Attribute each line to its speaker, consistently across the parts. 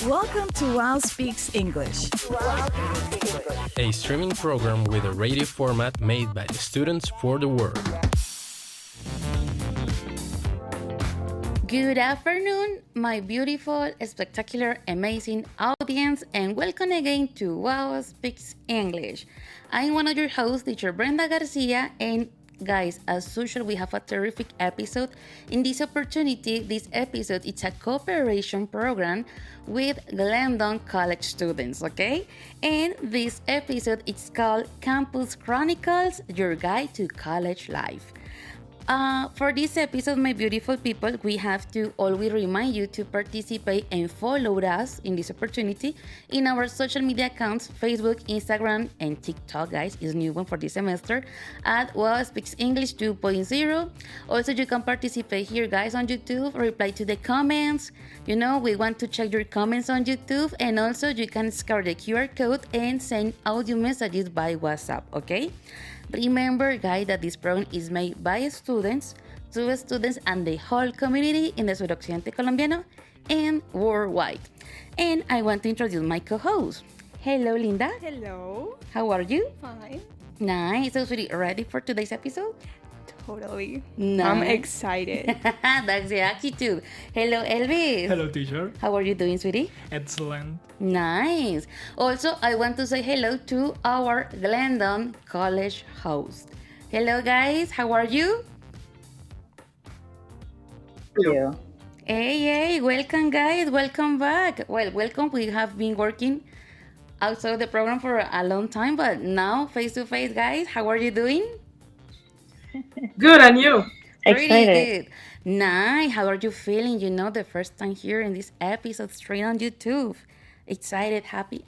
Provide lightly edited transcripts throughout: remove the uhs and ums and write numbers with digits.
Speaker 1: Welcome to WOW Speaks English.
Speaker 2: A streaming program with a radio format made by the students for the world.
Speaker 3: Good afternoon, my beautiful, spectacular, amazing audience, and welcome again to WOW Speaks English. I'm one of your hosts, Teacher Brenda Garcia, and guys, as usual, we have a terrific episode. In this opportunity, this episode, it's a cooperation program with Glendon College students, okay? And this episode, it's called Campus Chronicles, your guide to college life. For this episode, my beautiful people, we have to always remind you to participate and follow us in this opportunity in our social media accounts, Facebook, Instagram, and TikTok, guys, is new one for this semester, at WOW Speaks English 2.0. Also, you can participate here, guys, on YouTube, reply to the comments. You know, we want to check your comments on YouTube, and also you can scan the QR code and send audio messages by WhatsApp, okay? Remember, guys, that this program is made by students, to students, and the whole community in the Suroccidente Colombiano and worldwide. And I want to introduce my co-host. Hello, Linda.
Speaker 4: Hello.
Speaker 3: How are you?
Speaker 4: Fine.
Speaker 3: Nice. So, sweetie, ready for today's episode?
Speaker 4: Totally.
Speaker 3: Nice.
Speaker 4: I'm excited.
Speaker 3: That's the attitude. Hello, Elvis.
Speaker 5: Hello, teacher.
Speaker 3: How are you doing, sweetie?
Speaker 5: Excellent.
Speaker 3: Nice. Also, I want to say hello to our Glendon College host. Hello, guys. How are you?
Speaker 6: Hello.
Speaker 3: Hey, welcome, guys. Welcome back. Well, welcome. We have been working outside the program for a long time, but now face to face, guys. How are you doing?
Speaker 6: Good, and you?
Speaker 3: Pretty
Speaker 6: Excited.
Speaker 3: good. Nice. How are you feeling? You know, the first time here in this episode straight on YouTube. Excited, happy.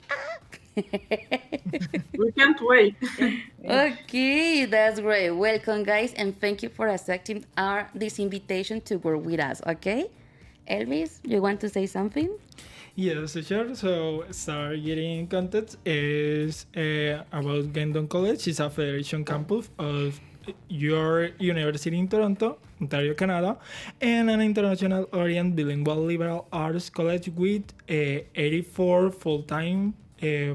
Speaker 6: We can't wait.
Speaker 3: Okay, that's great. Welcome, guys, and thank you for accepting this invitation to work with us. Okay, Elvis, you want to say something?
Speaker 5: Yes, teacher. So, start getting in context is about Glendon College. It's a federation campus of your university in Toronto. Ontario, Canada, and an international orient bilingual liberal arts college with 84 full-time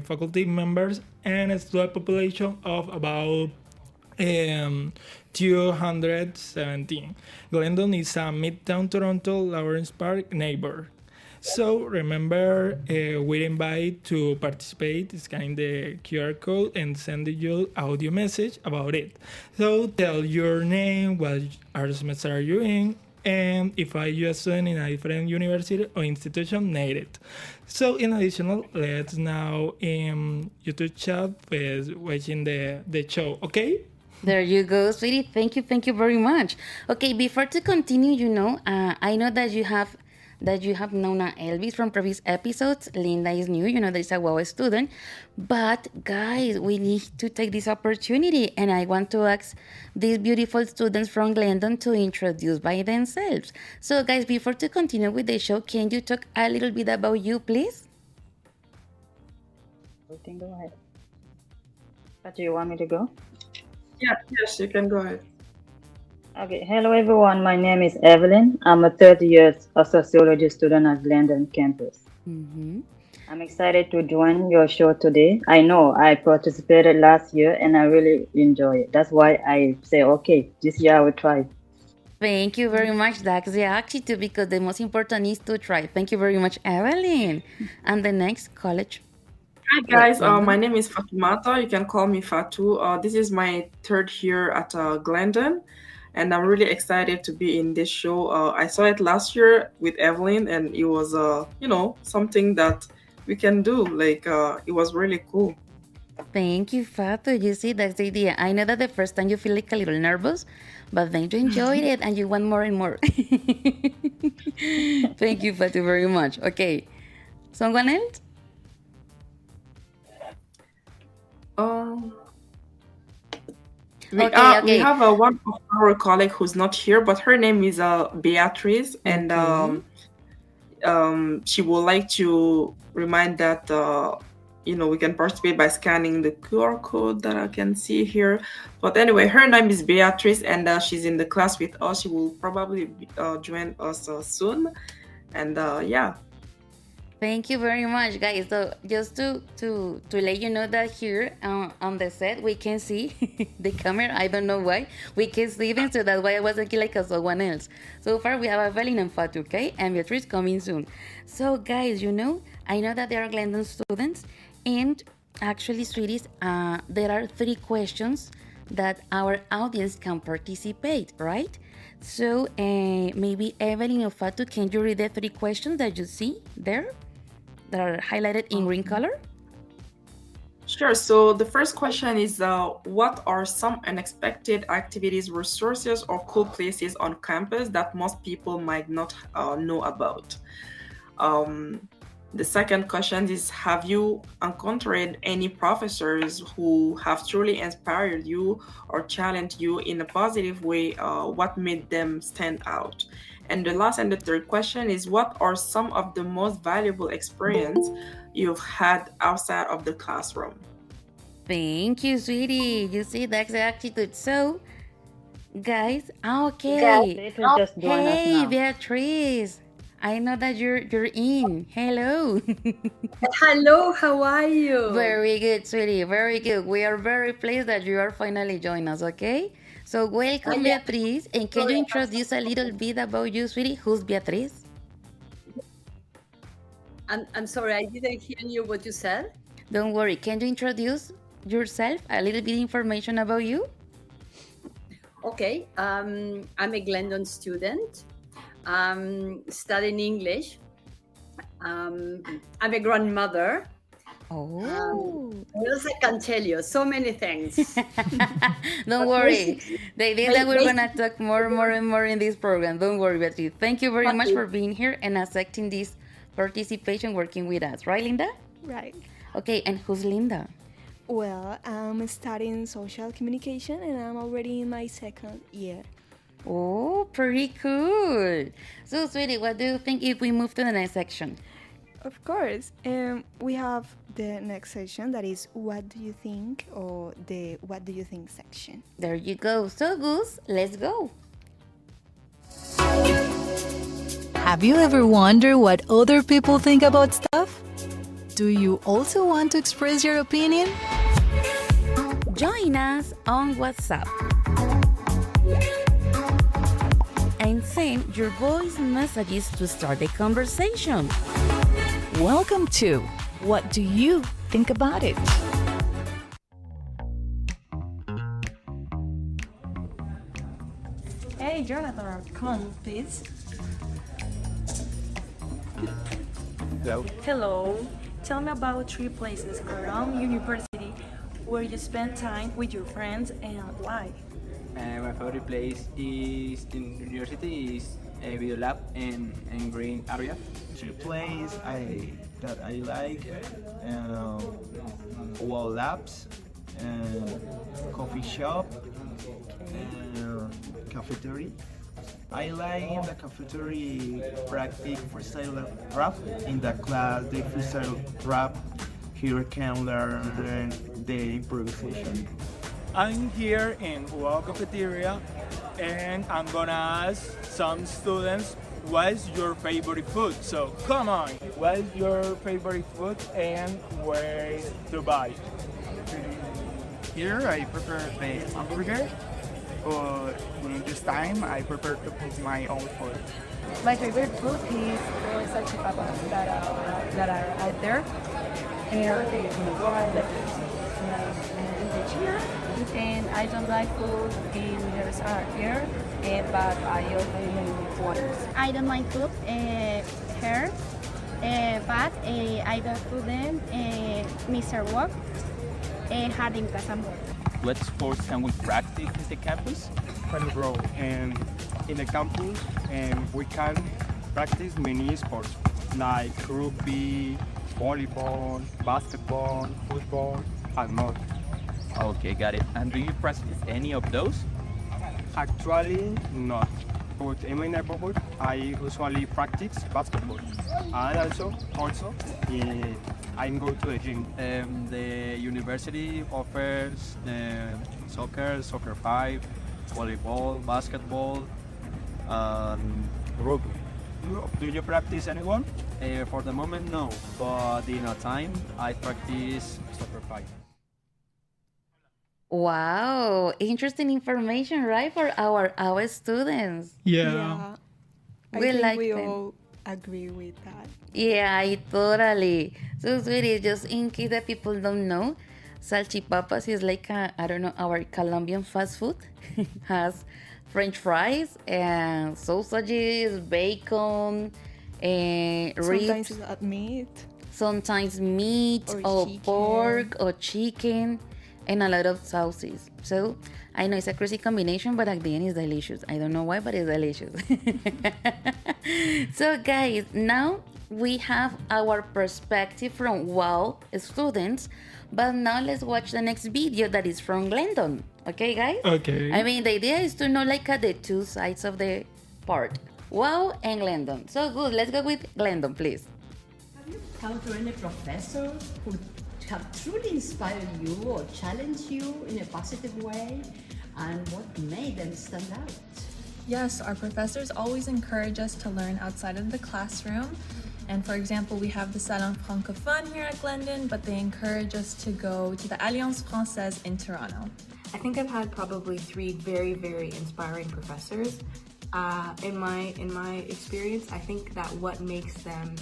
Speaker 5: faculty members and a student population of about 217. Glendon is a Midtown Toronto Lawrence Park neighbor. So remember, we invite to participate, scanning the QR code and sending you audio message about it. So tell your name, what art semester are you in, and if are you a student in a different university or institution, name it. So in addition, let's now in YouTube chat with watching the show, okay?
Speaker 3: There you go, sweetie. Thank you very much. Okay, before to continue, I know that you have known Elvis from previous episodes. Linda is new, there's a WOW student. But guys, we need to take this opportunity, and I want to ask these beautiful students from Glendon to introduce by themselves. So guys, before to continue with the show, can you talk a little bit about you, please?
Speaker 7: You can go ahead. But do you want me to go?
Speaker 6: Yes, you can go ahead.
Speaker 7: Okay, hello everyone. My name is Evelyn. I'm a third year sociology student at Glendon campus.
Speaker 3: Mm-hmm.
Speaker 7: I'm excited to join your show today. I know I participated last year and I really enjoy it. That's why I say, okay, this year I will try.
Speaker 3: Thank you very much, Daxia. Actually, too, because the most important is to try. Thank you very much, Evelyn. And the next college.
Speaker 6: Hi guys, my name is Fatumata. You can call me Fatu. This is my third year at Glendon, and I'm really excited to be in this show. I saw it last year with Evelyn, and it was, something that we can do. Like, it was really cool.
Speaker 3: Thank you, Fatu. You see, that's the idea. I know that the first time you feel like a little nervous, but then you enjoyed it and you want more and more. Thank you, Fatu, very much. Okay. Someone else?
Speaker 6: We have one of our colleague who's not here, but her name is Beatrice, and she would like to remind that we can participate by scanning the QR code that I can see here. But anyway, her name is Beatrice, and she's in the class with us. She will probably join us soon, and yeah.
Speaker 3: Thank you very much, guys. So just to let you know that here on the set we can see the camera. I don't know why we can see them, so that's why I was looking like someone else. So far we have Evelyn and Fatu, okay, and Beatrice coming soon. So guys, I know that they are Glendon students, and actually, sweeties, there are 3 questions that our audience can participate, right? So maybe Evelyn or Fatu, can you read the 3 questions that you see there that are highlighted in green color?
Speaker 6: Sure. So the first question is, what are some unexpected activities, resources, or cool places on campus that most people might not know about? The second question is, have you encountered any professors who have truly inspired you or challenged you in a positive way? What made them stand out? And the last and the third question is, what are some of the most valuable experience you've had outside of the classroom?
Speaker 3: Thank you, sweetie. You see, that's the attitude. So, guys, okay.
Speaker 7: Just join us
Speaker 3: Hey,
Speaker 7: now.
Speaker 3: Beatrice. I know that you're in. Hello.
Speaker 8: Hello, how are you?
Speaker 3: Very good, sweetie. Very good. We are very pleased that you are finally joining us, okay? So welcome, Beatrice. And can you introduce a little bit about you, sweetie? Who's Beatrice?
Speaker 8: I'm sorry, I didn't hear you what you said.
Speaker 3: Don't worry. Can you introduce yourself? A little bit information about you?
Speaker 8: Okay, I'm a Glendon student. I'm studying English. I'm a grandmother.
Speaker 3: Oh.
Speaker 8: What else I can tell you? So many things.
Speaker 3: Don't worry. The idea that we're going to talk more and more in this program. Don't worry, Beatrice. Thank you very much for being here and accepting this participation working with us. Right, Linda?
Speaker 4: Right.
Speaker 3: Okay, and who's Linda?
Speaker 4: Well, I'm studying social communication and I'm already in my 2nd year.
Speaker 3: Oh, pretty cool. So, sweetie, what do you think if we move to the next section?
Speaker 4: Of course. We have the next section that is What Do You Think? Or the What Do You Think section.
Speaker 3: There you go. So, Goose, let's go.
Speaker 1: Have you ever wondered what other people think about stuff? Do you also want to express your opinion?
Speaker 3: Join us on WhatsApp and send your voice messages to start the conversation.
Speaker 1: Welcome to What Do You Think About It?
Speaker 9: Hey, Jonathan, come on, please.
Speaker 10: Hello.
Speaker 9: Hello. Tell me about 3 places around university where you spend time with your friends and why.
Speaker 10: My favorite place is in university is a video lab in green area.
Speaker 11: 3 places that I like, wall labs, coffee shop, and cafeteria. I like in the cafeteria practice freestyle rap. In the class, the freestyle rap. Here I can learn the improvisation.
Speaker 5: I'm here in Wow Cafeteria and I'm gonna ask some students what's your favorite food. So come on, what's your favorite food and where to buy?
Speaker 10: Here I prefer the hamburger, but in this time I prefer to cook my own food.
Speaker 9: My favorite food is the salchipapas that are out there. And I don't like food in there's are here, but I also waters.
Speaker 12: I don't like food here, but I don't food them Mr. Work hard in Casamor.
Speaker 10: What sports can we practice in the campus?
Speaker 13: Bro, and in the campus we can practice many sports like rugby, volleyball, basketball, football, and more.
Speaker 10: Okay, got it. And do you practice any of those?
Speaker 13: Actually, not. But in my neighborhood, I usually practice basketball. And also, I go to the gym.
Speaker 10: The university offers soccer 5, volleyball, basketball, and rugby.
Speaker 13: Do you practice anyone?
Speaker 10: For the moment, no. But in a time, I practice soccer 5.
Speaker 3: Wow, interesting information, right, for our students.
Speaker 5: Yeah.
Speaker 4: I
Speaker 3: We
Speaker 4: think
Speaker 3: like
Speaker 4: we
Speaker 3: them.
Speaker 4: all agree with that.
Speaker 3: Yeah, I totally. So, sweetie, just in case that people don't know, salchipapas is like our Colombian fast food. Has French fries and sausages, bacon, and
Speaker 4: Sometimes
Speaker 3: ribs.
Speaker 4: add meat.
Speaker 3: Sometimes meat
Speaker 4: Or
Speaker 3: or
Speaker 4: chicken.
Speaker 3: pork or chicken and a lot of sauces. So I know it's a crazy combination, but at the end it's delicious. I don't know why, but it's delicious. So guys, now we have our perspective from WOW students, but now let's watch the next video that is from Glendon. Okay, guys?
Speaker 5: Okay.
Speaker 3: I mean, the idea is to know like the 2 sides of the part. WOW and Glendon. So good, let's go with Glendon, please.
Speaker 14: Encounter any professor who have truly inspired you or challenged you in a positive way, and what made them stand out?
Speaker 15: Yes, our professors always encourage us to learn outside of the classroom. And for example, we have the Salon Francophone here at Glendon, but they encourage us to go to the Alliance Française in Toronto.
Speaker 16: I think I've had probably 3 very, very inspiring professors. In my experience, I think that what makes them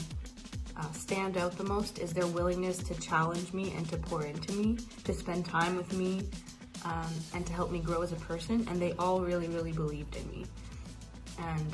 Speaker 16: stand out the most is their willingness to challenge me and to pour into me, to spend time with me, and to help me grow as a person. And they all really, really believed in me. And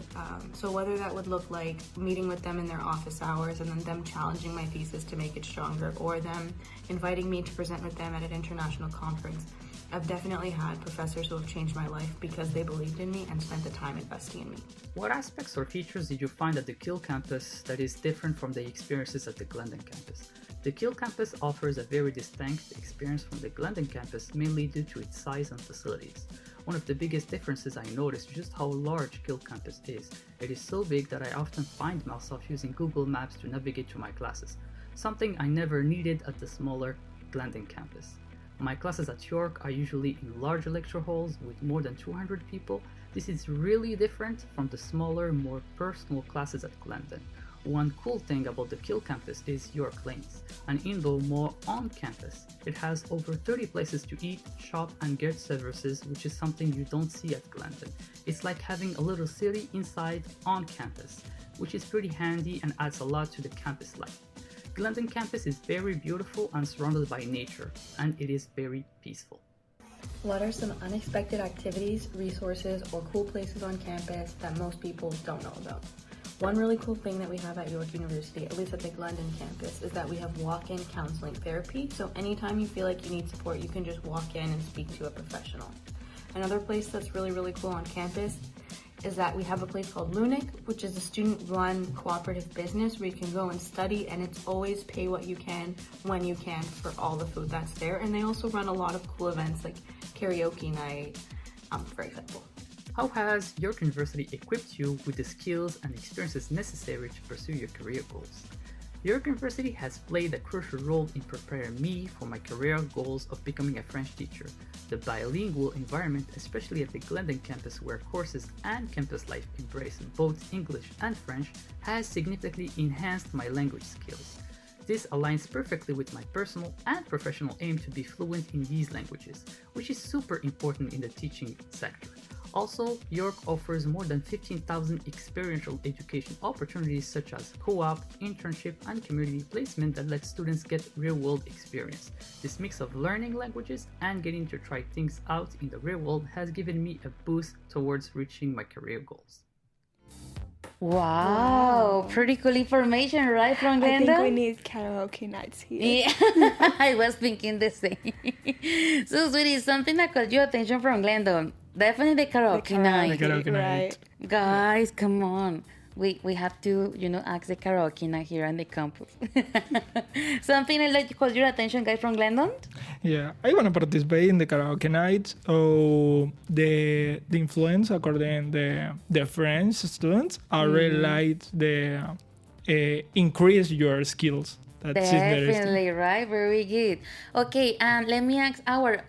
Speaker 16: so whether that would look like meeting with them in their office hours and then them challenging my thesis to make it stronger, or them inviting me to present with them at an international conference, I've definitely had professors who have changed my life because they believed in me and spent the time investing in me.
Speaker 17: What aspects or features did you find at the Kiel campus that is different from the experiences at the Glendon campus? The Kiel campus offers a very distinct experience from the Glendon campus, mainly due to its size and facilities. One of the biggest differences I noticed is just how large Kiel campus is. It is so big that I often find myself using Google Maps to navigate to my classes, something I never needed at the smaller Glendon campus. My classes at York are usually in large lecture halls with more than 200 people, This is really different from the smaller, more personal classes at Glendon. One cool thing about the Kiel campus is York Lanes, an indoor mall on campus. It has over 30 places to eat, shop, and get services, which is something you don't see at Glendon. It's like having a little city inside on campus, which is pretty handy and adds a lot to the campus life. Glendon campus is very beautiful and surrounded by nature, and it is very peaceful.
Speaker 16: What are some unexpected activities, resources, or cool places on campus that most people don't know about? One really cool thing that we have at York University, at least at the Glendon campus, is that we have walk-in counseling therapy. So anytime you feel like you need support, you can just walk in and speak to a professional. Another place that's really, really cool on campus is that we have a place called Lunic, which is a student-run cooperative business where you can go and study, and it's always pay what you can, when you can, for all the food that's there. And they also run a lot of cool events like karaoke night, for example.
Speaker 17: How has York University equipped you with the skills and experiences necessary to pursue your career goals? York University has played a crucial role in preparing me for my career goals of becoming a French teacher. The bilingual environment, especially at the Glendon campus where courses and campus life embrace both English and French, has significantly enhanced my language skills. This aligns perfectly with my personal and professional aim to be fluent in these languages, which is super important in the teaching sector. Also, York offers more than 15,000 experiential education opportunities such as co-op, internship, and community placement that let students get real-world experience. This mix of learning languages and getting to try things out in the real world has given me a boost towards reaching my career goals.
Speaker 3: Wow, pretty cool information, right, from Glendon?
Speaker 4: I think we need karaoke nights here.
Speaker 3: Yeah, I was thinking the same. So, sweetie, something that caught your attention from Glendon. Definitely the karaoke night.
Speaker 5: The karaoke night.
Speaker 3: Guys, come on. We have to, ask the karaoke night here on the campus. Something else that caught your attention, guys, from Glendon?
Speaker 5: Yeah, I want to participate in the karaoke night. So the influence, according the French students, I really like the increase your skills. That's
Speaker 3: Definitely, right? Very good. Okay, and let me ask our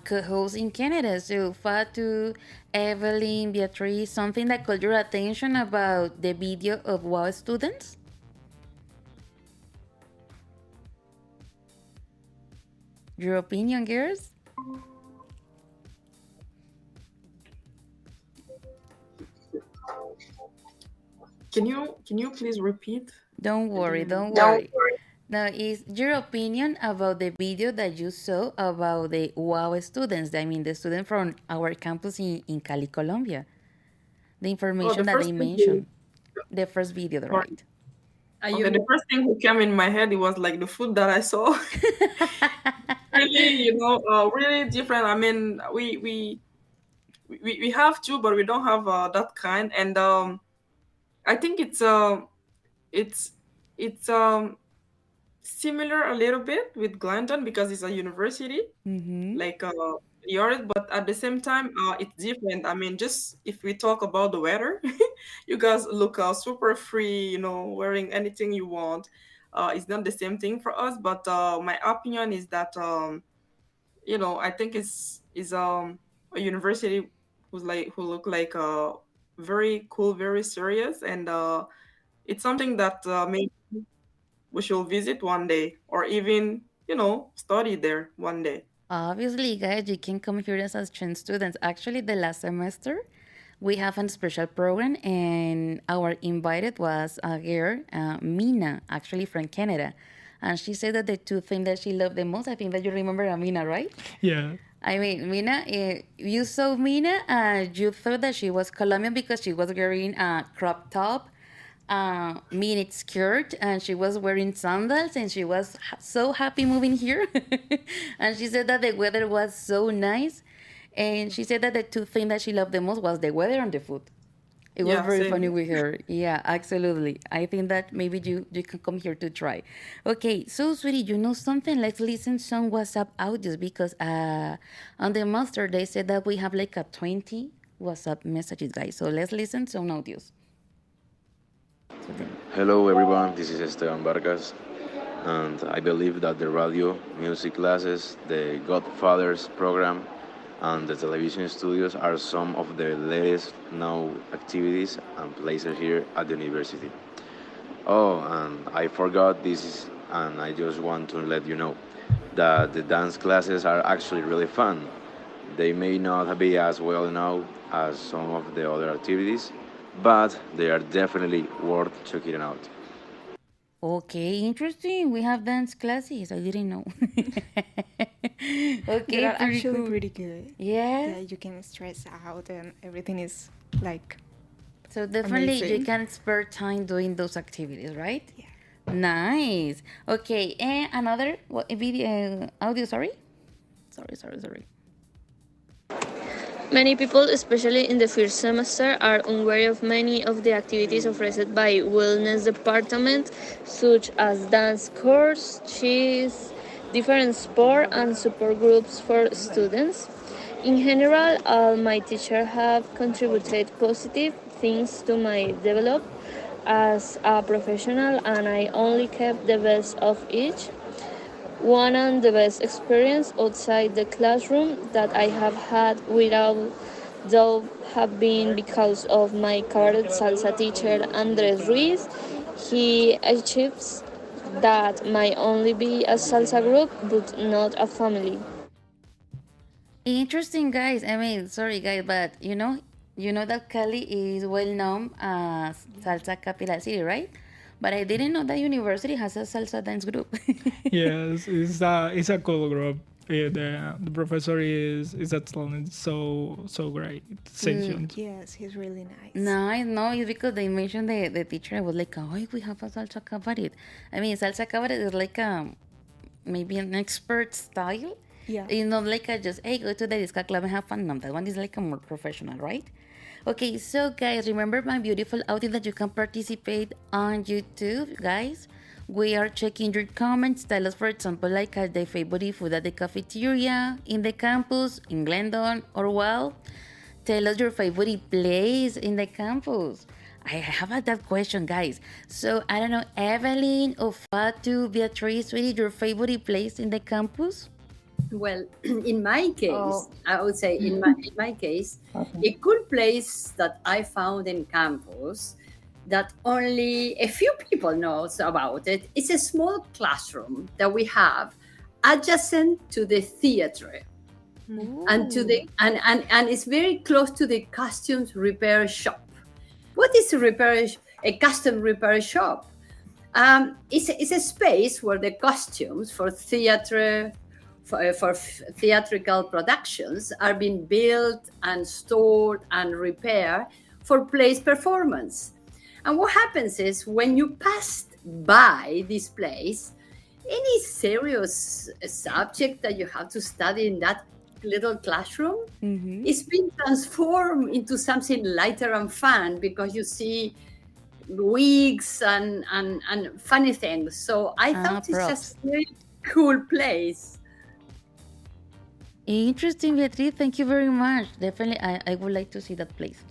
Speaker 3: co-hosts in Canada. So, Fatu, Evelyn, Beatrice, something that caught your attention about the video of WOW students? Your opinion, girls?
Speaker 6: Can you please repeat?
Speaker 3: Don't worry. Now, is your opinion about the video that you saw about the WOW students? I mean, the student from our campus in Cali, Colombia. The information that they mentioned. The first video, right?
Speaker 6: The first thing who came in my head, it was like the food that I saw. Really, really different. I mean, we have two, but we don't have that kind. And I think it's similar a little bit with Glendon because it's a university, like yours, but at the same time, it's different. I mean, just if we talk about the weather, you guys look super free, wearing anything you want. It's not the same thing for us, but my opinion is that, I think it's a university who look like very cool, very serious, and it's something that maybe we should visit one day, or even, study there one day.
Speaker 3: Obviously, guys, you can come here as exchange students. Actually, the last semester, we have a special program, and our invited was a girl, Mina, actually from Canada. And she said that the two things that she loved the most, I think that you remember Mina, right?
Speaker 5: Yeah.
Speaker 3: I mean, Mina, you saw Mina, you thought that she was Colombian because she was wearing a crop top, mini skirt, and she was wearing sandals, and she was so happy moving here. And she said that the weather was so nice, and she said that the two things that she loved the most was the weather and the food. It was very funny with her. Yeah, absolutely. I think that maybe you can come here to try. Okay, so sweetie, you know something? Let's listen some WhatsApp audios because on the master they said that we have like a 20 WhatsApp messages, guys. So let's listen to some audios.
Speaker 18: Hello everyone, this is Esteban Vargas, and I believe that the radio music classes, the Godfathers program, and the television studios are some of the latest now activities and places here at the university. Oh, and I forgot and I just want to let you know that the dance classes are actually really fun. They may not be as well known as some of the other activities, but they are definitely worth checking out.
Speaker 3: Okay, interesting. We have dance classes. I didn't know.
Speaker 4: They
Speaker 3: Okay,
Speaker 4: are
Speaker 3: pretty
Speaker 4: actually
Speaker 3: cool.
Speaker 4: pretty good.
Speaker 3: Yeah.
Speaker 4: Yeah, you can stress out and everything is like
Speaker 3: So definitely you
Speaker 4: amazing.
Speaker 3: can spare time doing those activities, right? Yeah. Nice. Okay, and another video audio. Sorry.
Speaker 19: Many people, especially in the first semester, are unaware of many of the activities offered by wellness department, such as dance course, chess, different sport and support groups for students. In general, all my teachers have contributed positive things to my development as a professional, and I only kept the best of each. One of the best experience outside the classroom that I have had without doubt have been because of my cabaret salsa teacher Andres Ruiz. He achieves that might only be a salsa group but not a family.
Speaker 3: Interesting, guys. I mean, sorry, guys, but you know that Cali is well known as salsa capital city, right? But I didn't know that university has a salsa dance group.
Speaker 5: Yes, it's a cool group. Yeah, the professor is excellent. It's so great. Sessions.
Speaker 4: Yes, he's really nice.
Speaker 3: No, it's because they mentioned the teacher. I was like, oh, we have a salsa cabaret. I mean, salsa cabaret is like maybe an expert style.
Speaker 4: Yeah.
Speaker 3: It's not like just, hey, go to the disco club and have fun. No, that one is like a more professional, right? Okay, so guys, remember my beautiful audience that you can participate on YouTube, guys. We are checking your comments. Tell us, for example, like the favorite food at the cafeteria, in the campus, in Glendon, or well, tell us your favorite place in the campus. I have that question, guys. So, I don't know, Evelyn or Fatu, Beatrice, what is your favorite place in the campus?
Speaker 8: Well, in my case, I would say in my case, a cool place that I found in campus that only a few people knows about it. It's a small classroom that we have adjacent to the theater. And to the and it's very close to the costumes repair shop. What is a custom repair shop? It's a space where the costumes for theater, for theatrical productions are being built and stored and repaired for plays performance. And what happens is when you pass by this place, any serious subject that you have to study in that little classroom is being transformed into something lighter and fun because you see wigs and funny things. So I thought it's just a very cool place.
Speaker 3: Interesting, Beatriz. Thank you very much. Definitely, I would like to see that place.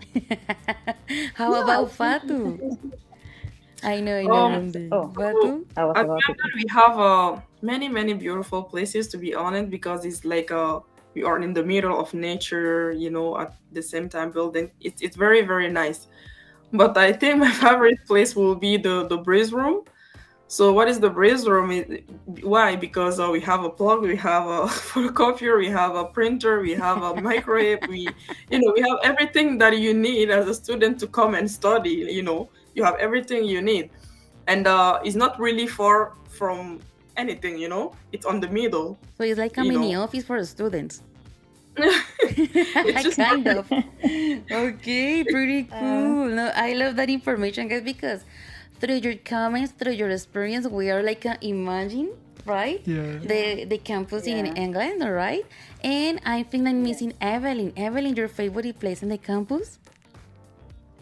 Speaker 3: How about Fatu? I know. Fatu?
Speaker 6: At Glendon, we have many beautiful places, to be honest, because it's like we are in the middle of nature, at the same time building. It's very nice. But I think my favorite place will be the breeze room. So what is the breeze room? Why? Because we have a plug, we have a photocopier, we have a printer, we have a microwave, we have everything that you need as a student to come and study. You have everything you need, and it's not really far from anything. It's on the middle.
Speaker 3: So it's like a mini office for the students.
Speaker 6: It's just
Speaker 3: kind of. Okay, pretty cool. No, I love that information, guys, because through your comments, through your experience, we are like imagine, right?
Speaker 5: Yeah.
Speaker 3: The campus in England, right? And I think I'm missing Evelyn. Evelyn, your favorite place in the campus?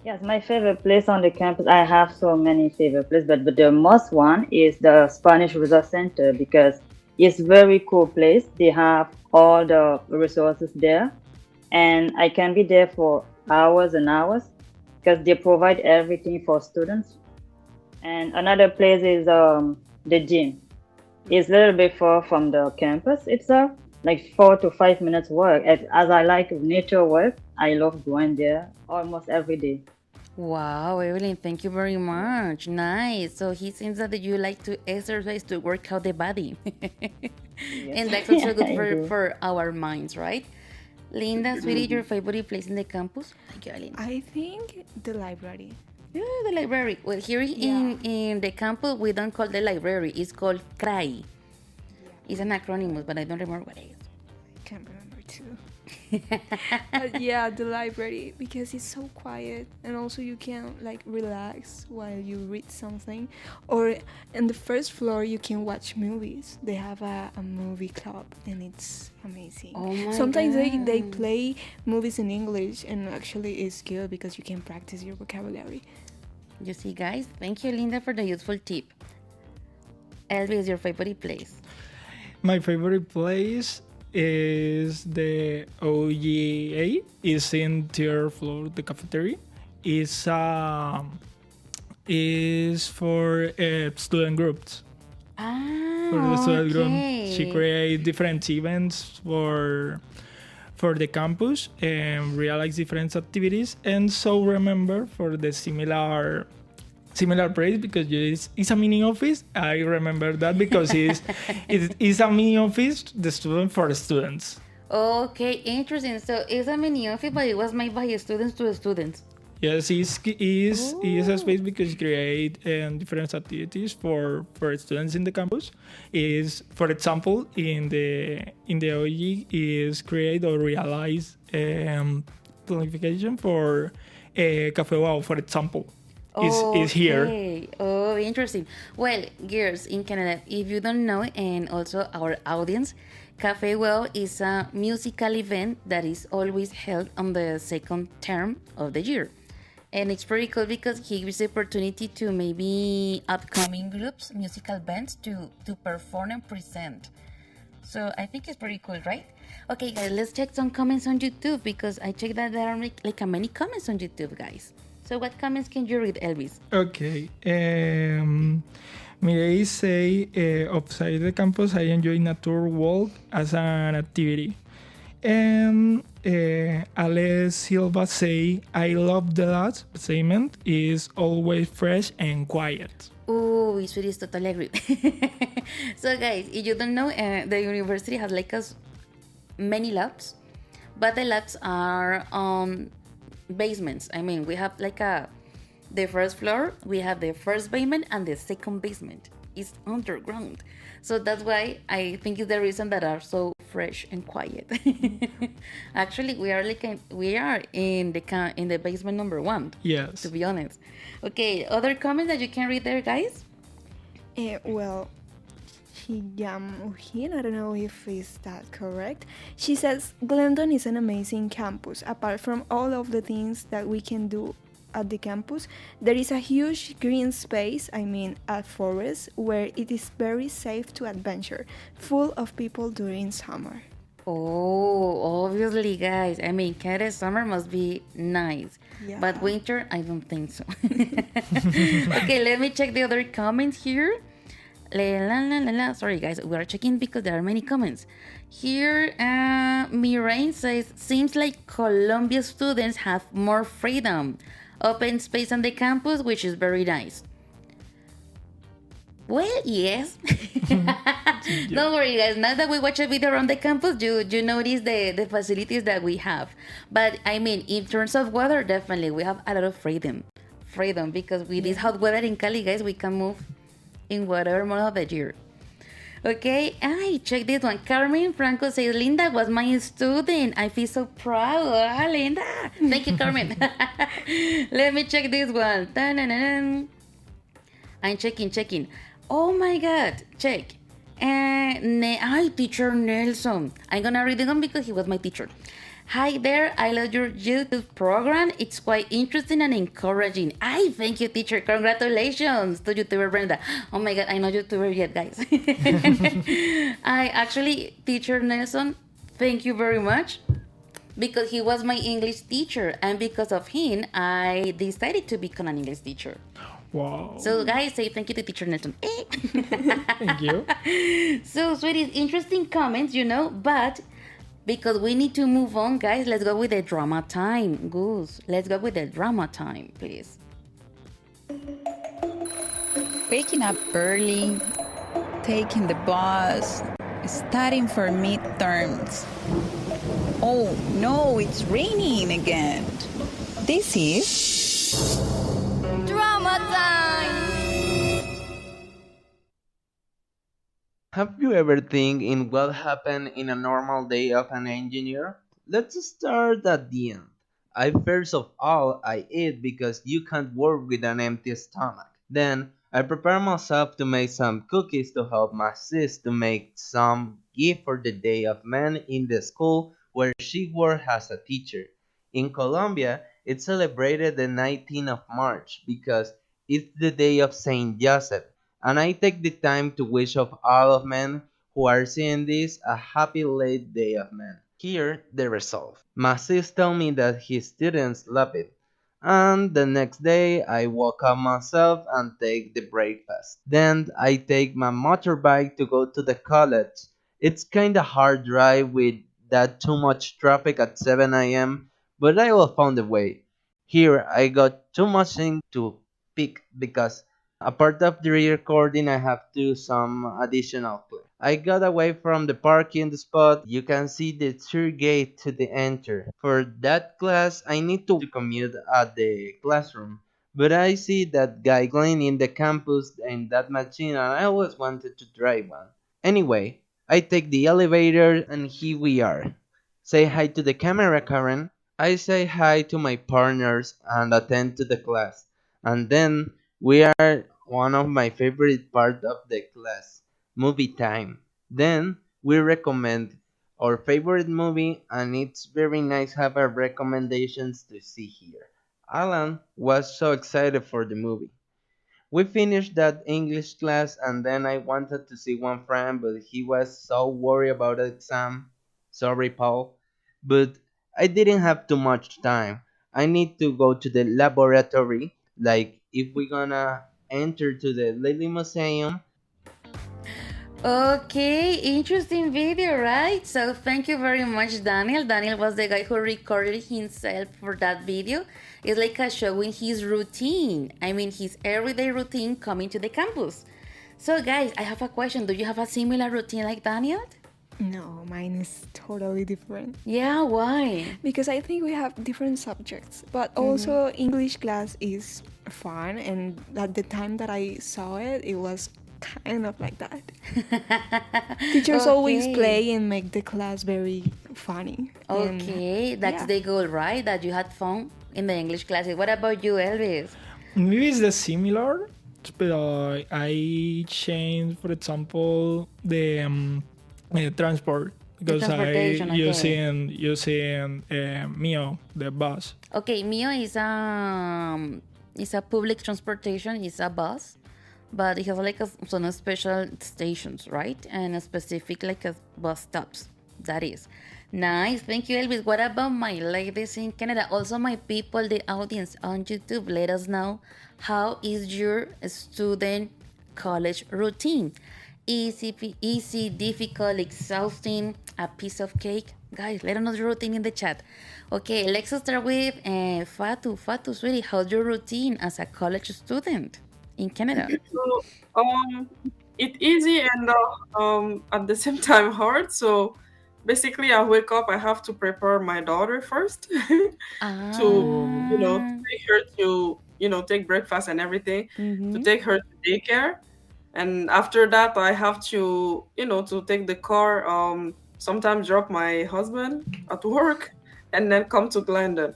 Speaker 7: Yes, my favorite place on the campus, I have so many favorite places, but the most one is the Spanish Resource Center because it's very cool place. They have all the resources there, and I can be there for hours and hours because they provide everything for students. And another place is the gym. It's a little bit far from the campus itself, like 4 to 5 minutes walk. As I like nature walk, I love going there almost every day.
Speaker 3: Wow, Evelyn, thank you very much. Nice. So he seems that you like to exercise to work out the body. And that's also good
Speaker 7: I do.
Speaker 3: for our minds, right? Linda, sweetie, your favorite place in the campus? Thank you, Eileen.
Speaker 4: I think the library.
Speaker 3: Yeah, the library. Well, here in the campus, we don't call the library. It's called CRAI. It's an acronym, but I don't remember what it is.
Speaker 4: I can't remember too. But yeah, the library, because it's so quiet, and also you can like relax while you read something. Or in the first floor you can watch movies. They have a movie club, and it's amazing.
Speaker 3: Oh my
Speaker 4: Sometimes they
Speaker 3: God.
Speaker 4: play movies in English, and actually it's good because you can practice your vocabulary.
Speaker 3: You see, guys? Thank you, Linda, for the useful tip. Elvis, your favorite place?
Speaker 5: My favorite place is the OGA. It's in third floor, the cafeteria. Is for student groups. For the student group, she create different events for the campus and realize different activities. And so remember for the similar place because it's a mini office. I remember that because it's a mini office, the student for the students.
Speaker 3: Okay, interesting. So it's a mini office, but it was made by students to students.
Speaker 5: Yes, it's a space because it create different activities for students in the campus. Is for example in the OG is create or realize planification for Café Wow, for example. Is here.
Speaker 3: Oh, interesting. Well, girls in Canada, if you don't know, and also our audience, Café Well is a musical event that is always held on the second term of the year. And it's pretty cool because he gives the opportunity to maybe upcoming groups, musical bands to perform and present. So I think it's pretty cool, right? Okay, guys, let's check some comments on YouTube because I checked that there are like many comments on YouTube, guys. So what comments can you read, Elvis?
Speaker 5: Okay. Mireille say, outside the campus, I enjoy nature walk as an activity. And Ale Silva say, I love the last segment. Is always fresh and quiet.
Speaker 3: Oh, sweetie, totally agree. So guys, if you don't know, the university has like many labs, but the labs are basements. I mean, we have like the first floor, we have the first basement, and the second basement is underground. So that's why I think it's the reason that are so fresh and quiet. Actually, we are in the basement number 1.
Speaker 5: Yes.
Speaker 3: To be honest. Okay, other comments that you can read there, guys?
Speaker 4: Well, I don't know if is that correct. She says Glendon is an amazing campus. Apart from all of the things that we can do at the campus, there is a huge green space, a forest, where it is very safe to adventure, full of people during summer.
Speaker 3: Oh, obviously, guys. I mean, Canada summer must be nice.
Speaker 4: Yeah.
Speaker 3: But winter, I don't think so. Okay, let me check the other comments here. Sorry, guys, we are checking because there are many comments. Here, Mirain says, seems like Columbia students have more freedom. Open space on the campus, which is very nice. Well, yes. Don't worry, guys. Now that we watch a video around the campus, you notice the facilities that we have. But I mean, in terms of weather, definitely we have a lot of freedom. Because with this hot weather in Cali, guys, we can move in whatever month of the year. Okay, check this one. Carmen Franco says, Linda was my student. I feel so proud. Ah, Linda. Thank you, Carmen. Let me check this one. Da-na-na-na. I'm checking. Oh my God, check. Teacher Nelson. I'm gonna read it on because he was my teacher. Hi there, I love your YouTube program. It's quite interesting and encouraging. Thank you, teacher. Congratulations to YouTuber Brenda. Oh my God, I'm not YouTuber yet, guys. Teacher Nelson, thank you very much. Because he was my English teacher, and because of him, I decided to become an English teacher.
Speaker 5: Wow.
Speaker 3: So, guys, say thank you to Teacher Nelson.
Speaker 5: Thank you.
Speaker 3: So, sweeties, interesting comments, but because we need to move on, guys, let's go with the drama time. Goose, let's go with the drama time, please.
Speaker 20: Waking up early, taking the bus, studying for midterms. Oh no, it's raining again. This is
Speaker 21: drama time!
Speaker 22: Have you ever think in what happened in a normal day of an engineer? Let's start at the end. First of all, I eat because you can't work with an empty stomach. Then, I prepare myself to make some cookies to help my sis to make some gift for the day of men in the school where she works as a teacher. In Colombia, it's celebrated the 19th of March because it's the day of Saint Joseph, and I take the time to wish of all of men who are seeing this a happy late day of men. Here, the result. My sis told me that his students love it, and the next day I woke up myself and take the breakfast. Then I take my motorbike to go to the college. It's kinda hard drive with that too much traffic at 7 a.m., but I will find a way. Here I got too much thing to pick because a part of the recording I have to do some additional play. I got away from the parking spot. You can see the tour gate to the enter. For that class, I need to commute at the classroom. But I see that guy cleaning the campus in that machine and I always wanted to try one. Anyway, I take the elevator and here we are. Say hi to the camera, Karen. I say hi to my partners and attend to the class. And then we are one of my favorite part of the class, movie time. Then we recommend our favorite movie and it's very nice have our recommendations to see here. Alan was so excited for the movie. We finished that English class and then I wanted to see one friend but he was so worried about the exam. Sorry, Paul. But I didn't have too much time. I need to go to the laboratory. Like if we're gonna enter to the Lily Museum.
Speaker 3: Okay, interesting video, right? So thank you very much, Daniel. Daniel was the guy who recorded himself for that video. It's like a showing his routine. I mean, his everyday routine coming to the campus. So guys, I have a question. Do you have a similar routine like Daniel?
Speaker 4: No, mine is totally different.
Speaker 3: Yeah, why?
Speaker 4: Because I think we have different subjects, but also English class is fun, and at the time that I saw it, it was kind of like that. Teachers always play and make the class very funny.
Speaker 3: Okay, that's the goal, right? That you had fun in the English classes. What about you, Elvis?
Speaker 5: Maybe it's the similar, but I changed, for example, the transport because I using Mio, the bus.
Speaker 3: Okay, Mio is a public transportation. It's a bus, but it has like some special stations, right? And a specific like a bus stops. That is nice. Thank you, Elvis. What about my ladies in Canada? Also, my people, the audience on YouTube, let us know how is your student college routine. Easy, difficult, exhausting, a piece of cake? Guys, let us know your routine in the chat. Okay, let's start with Fatu, sweetie, how's your routine as a college student in Canada?
Speaker 6: So, it's easy and at the same time hard. So basically, I wake up, I have to prepare my daughter first to, take her to, take breakfast and everything, to take her to daycare. And after that, I have to, to take the car, sometimes drop my husband at work and then come to Glendon.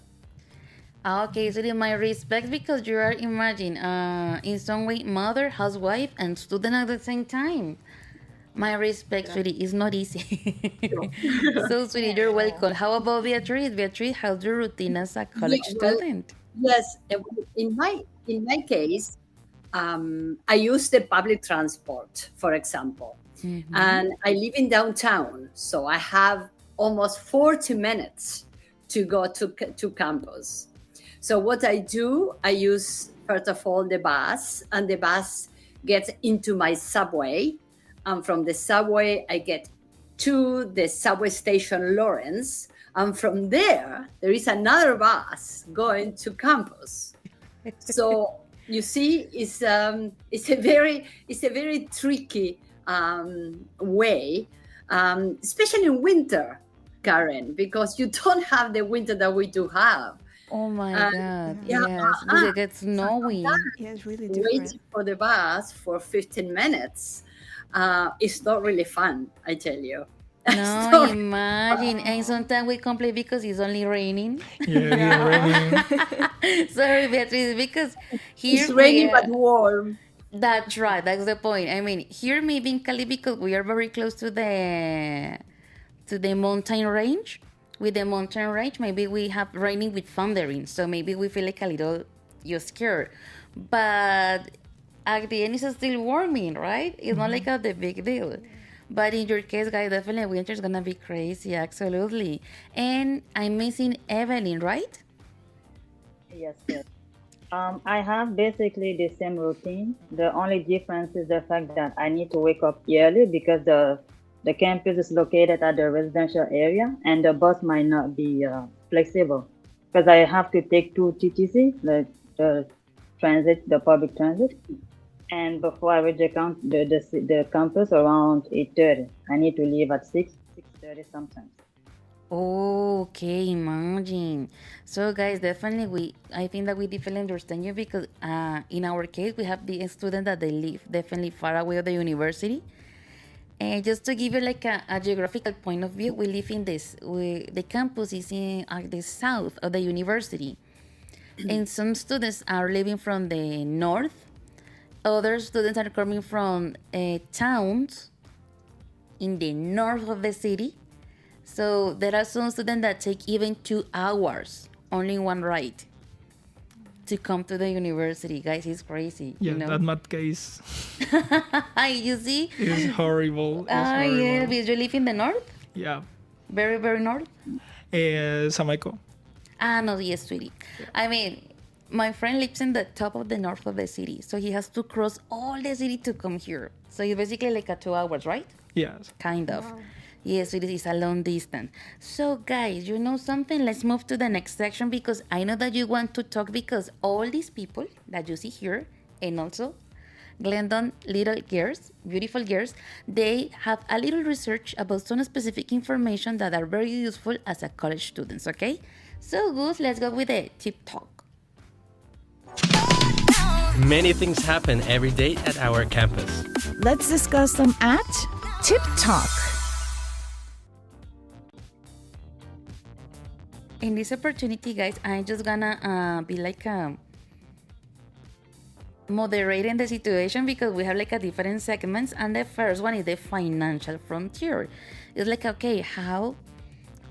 Speaker 3: Okay, so in my respect, because you are, imagine, in some way, mother, housewife, and student at the same time. My respect, sweetie, is not easy. So, sweetie, you're welcome. How about Beatrice? Beatrice, how's your routine as a college student?
Speaker 8: Yes, in my case, I use the public transport, for example, and I live in downtown, so I have almost 40 minutes to go to campus. So what I do, I use first of all, the bus, and the bus gets into my subway. And from the subway, I get to the subway station Lawrence. And from there is another bus going to campus. So you see, it's a very tricky way, especially in winter, Karen, because you don't have the winter that we do have.
Speaker 3: Oh my God. Yes. Because it gets snowy.
Speaker 4: Yeah, it's really different.
Speaker 8: Waiting for the bus for 15 minutes. It's not really fun, I tell you.
Speaker 3: No, imagine. And sometimes we complain because it's only raining.
Speaker 5: Yeah, raining.
Speaker 3: Sorry, Beatriz, because here
Speaker 8: it's raining but warm.
Speaker 3: That's right. That's the point. I mean, here maybe in Cali, because we are very close to the mountain range. With the mountain range, maybe we have raining with thundering, so maybe we feel like a little scared. But at the end, it's still warming, right? It's not like the big deal. But in your case, guys, definitely winter is gonna be crazy, absolutely. And I'm missing Evelyn, right?
Speaker 7: Yes, yes. I have basically the same routine. The only difference is the fact that I need to wake up early because the campus is located at the residential area, and the bus might not be flexible because I have to take 2 TTC, the public transit. And before I reach the campus around 8:30, I need to leave at 6:30 sometimes.
Speaker 3: Okay, imagine. So, guys, definitely I think that we definitely understand you because in our case, we have the students that they live definitely far away of the university. And just to give you like a geographical point of view, we live in the campus is in the south of the university. And some students are living from the north. Other students are coming from towns in the north of the city. So there are some students that take even 2 hours, only one ride, to come to the university. Guys, it's crazy.
Speaker 5: Yeah,
Speaker 3: you know?
Speaker 5: that mad case.
Speaker 3: You see?
Speaker 5: It's horrible.
Speaker 3: Yeah, because you live in the north?
Speaker 5: Yeah.
Speaker 3: Very, very north?
Speaker 5: Samaico.
Speaker 3: No, yes, sweetie. Yeah. I mean, my friend lives in the top of the north of the city, so he has to cross all the city to come here. So it's basically like 2 hours, right?
Speaker 5: Yes.
Speaker 3: Kind of. Wow. Yes, it is a long distance. So, guys, you know something? Let's move to the next section because I know that you want to talk because all these people that you see here and also Glendon little girls, beautiful girls, they have a little research about some specific information that are very useful as a college students, okay? So, good, let's go with the tip talk.
Speaker 1: Many things happen every day at our campus.
Speaker 2: Let's discuss them at Tip Talk.
Speaker 3: In this opportunity, guys, I'm just gonna be like moderating the situation because we have like a different segments, and the first one is the financial frontier. It's like, okay, how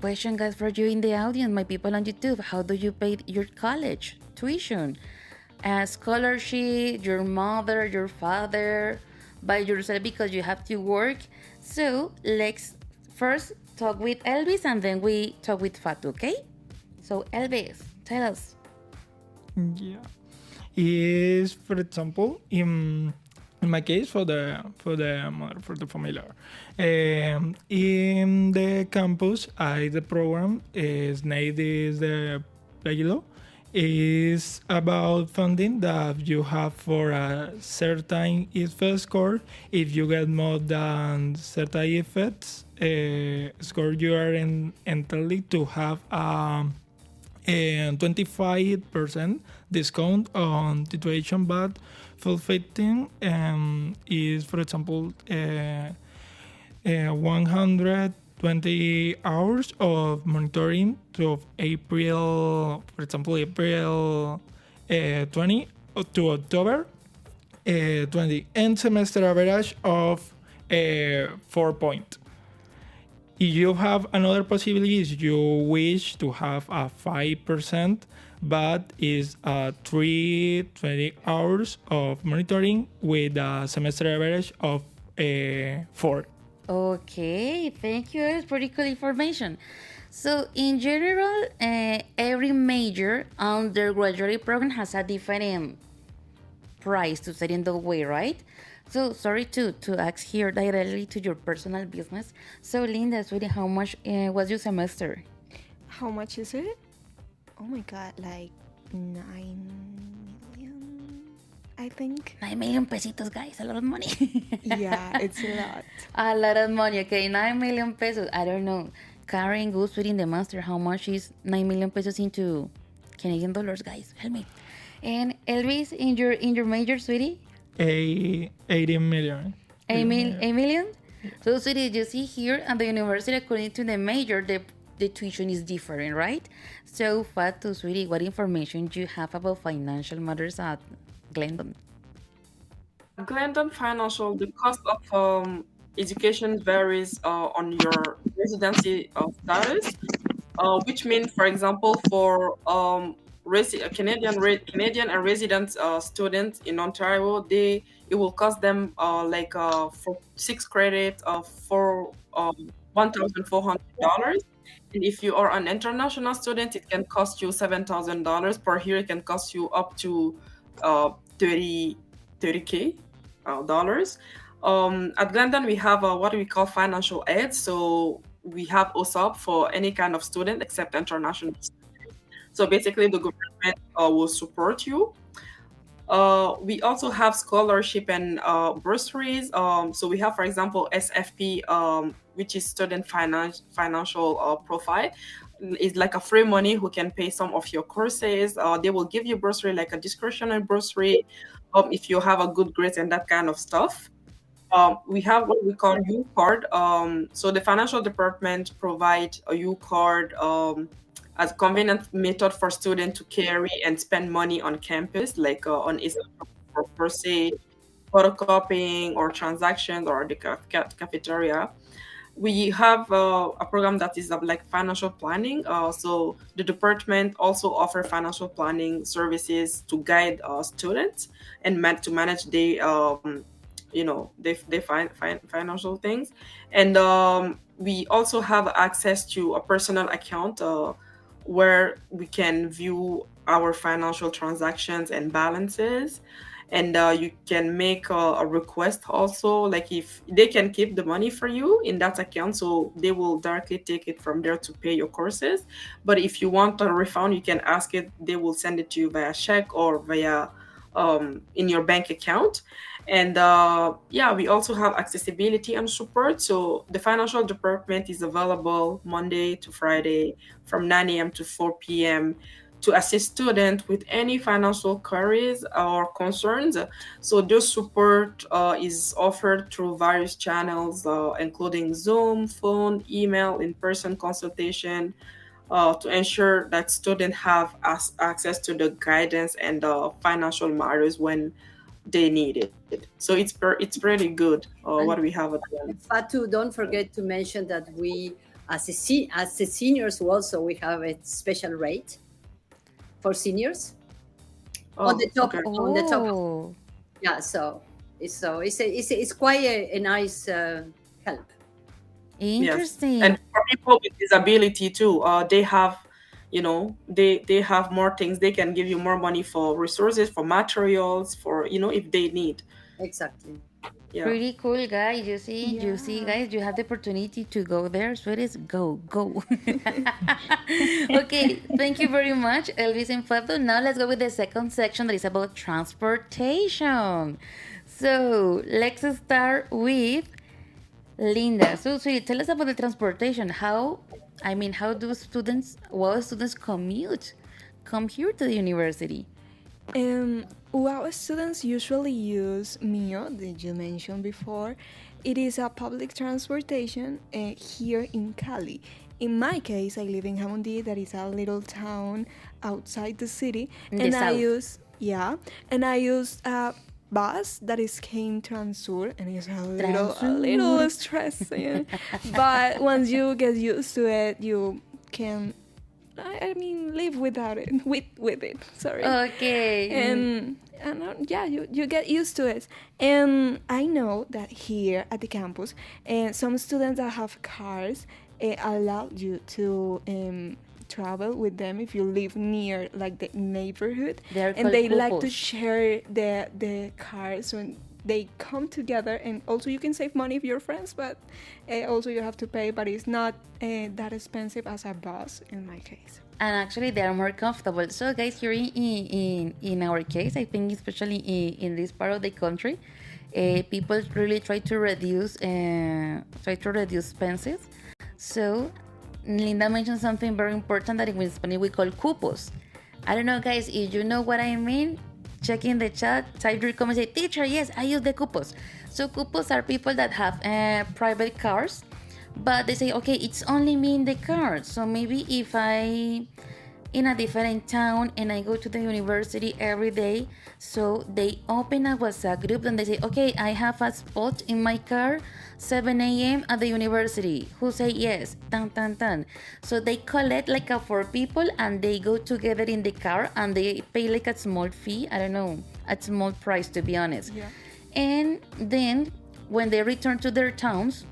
Speaker 3: question, guys, for you in the audience, my people on YouTube, how do you pay your college tuition? Scholarship, your mother, your father, by yourself because you have to work. So let's first talk with Elvis and then we talk with Fatu, okay? So Elvis, tell us.
Speaker 5: Yeah, is for example in my case for the familiar, in the campus, the program is named is the Playlo. Is about funding that you have for a certain IFE score. If you get more than certain IFE score, you are entitled to have a 25% discount on the tuition, but fulfilling is, for example, 120 hours of monitoring to April 20 to October 20, and semester average of 4 points. If you have another possibility, is you wish to have a 5%, but is 320 hours of monitoring with a semester average of 4.
Speaker 3: Okay, thank you. It's pretty cool information. So in general, every major undergraduate program has a different price to study in that way, right? So sorry to ask here directly to your personal business. So Linda, sweetie, how much was your semester?
Speaker 4: How much is it? Oh my god, like 9 million, I think.
Speaker 3: 9 million pesitos, guys, a lot of money.
Speaker 4: Yeah, it's a lot.
Speaker 3: A lot of money, okay, 9 million pesos. I don't know. Karen goes within the master. How much is 9 million pesos into Canadian dollars, guys? Help me. And Elvis, in your major, sweetie?
Speaker 5: 80 million.
Speaker 3: A million? So, sweetie, you see here at the university, according to the major, the tuition is different, right? So, Fatu, sweetie, what information do you have about financial matters at Glendon?
Speaker 6: Glendon Financial, the cost of education varies on your residency status, which means, for example, for Canadian and resident students in Ontario, it will cost them for 6 credits for $1,400. And if you are an international student, it can cost you $7,000. Per year, it can cost you up to 30K dollars. At Glendon, we have what we call financial aid. So we have OSOP for any kind of student except international students. So basically, the government will support you. We also have scholarship and bursaries. So we have, for example, SFP, which is student financial profile. It's like a free money who can pay some of your courses. They will give you bursary, like a discretionary bursary, if you have a good grade and that kind of stuff. We have what we call U card. So the financial department provide a U card as a convenient method for students to carry and spend money on campus, like on per se, photocopying or transactions or the cafeteria. We have a program that is like financial planning. So the department also offer financial planning services to guide students and to manage the financial things. And we also have access to a personal account where we can view our financial transactions and balances. And you can make a request also, like if they can keep the money for you in that account, so they will directly take it from there to pay your courses. But if you want a refund, you can ask it. They will send it to you via check or via in your bank account. And we also have accessibility and support. So the financial department is available Monday to Friday from 9 a.m. to 4 p.m. to assist students with any financial queries or concerns. So this support is offered through various channels, including Zoom, phone, email, in-person consultation, to ensure that students have access to the guidance and financial matters when they need it. So it's pretty good what we have at the end.
Speaker 8: Fatu, don't forget to mention that we, as the seniors, also we have a special rate for seniors on the top.
Speaker 3: Okay.
Speaker 8: On the top. Yeah, so it's quite a nice help.
Speaker 3: Interesting.
Speaker 6: Yes. And for people with disability too, they have, they have more things. They can give you more money for resources, for materials, for if they need.
Speaker 8: Exactly.
Speaker 6: Yeah.
Speaker 3: Pretty cool, guys. You see, guys, you have the opportunity to go there. So it is go. Okay, thank you very much, Elvis and Fatu. Now let's go with the second section that is about transportation. So let's start with Linda. So tell us about the transportation. How do students commute? Come here to the university.
Speaker 4: Well, students usually use Mio, that you mentioned before. It is a public transportation here in Cali. In my case, I live in Jamondi, that is a little town outside the city, I use a bus that is came Transur, and it's a little stressing. But once you get used to it, you can live without it, with it. Sorry.
Speaker 3: Okay.
Speaker 4: And you get used to it. And I know that here at the campus, some students that have cars allow you to travel with them if you live near like the neighborhood,
Speaker 3: They're
Speaker 4: and
Speaker 3: called
Speaker 4: they like to
Speaker 3: cupos.
Speaker 4: share the cars when they come together. And also you can save money if you're friends, but also you have to pay, but it's not that expensive as a bus in my case.
Speaker 3: And actually they are more comfortable. So guys, here in our case, I think especially in this part of the country, people really try to reduce expenses. So Linda mentioned something very important that in Spanish we call cupos. I don't know, guys, if you know what I mean. Check in the chat, type your comment, say, teacher, yes, I use the cupos. So cupos are people that have private cars, but they say, okay, it's only me in the car. So maybe if I in a different town and I go to the university every day, so they open a WhatsApp group and they say, okay, I have a spot in my car 7 a.m. at the university. Who say yes? Tan, tan, tan. So they collect like a 4 people and they go together in the car and they pay like a small fee. I don't know, a small price, to be honest.
Speaker 4: Yeah.
Speaker 3: And then when they return to their towns,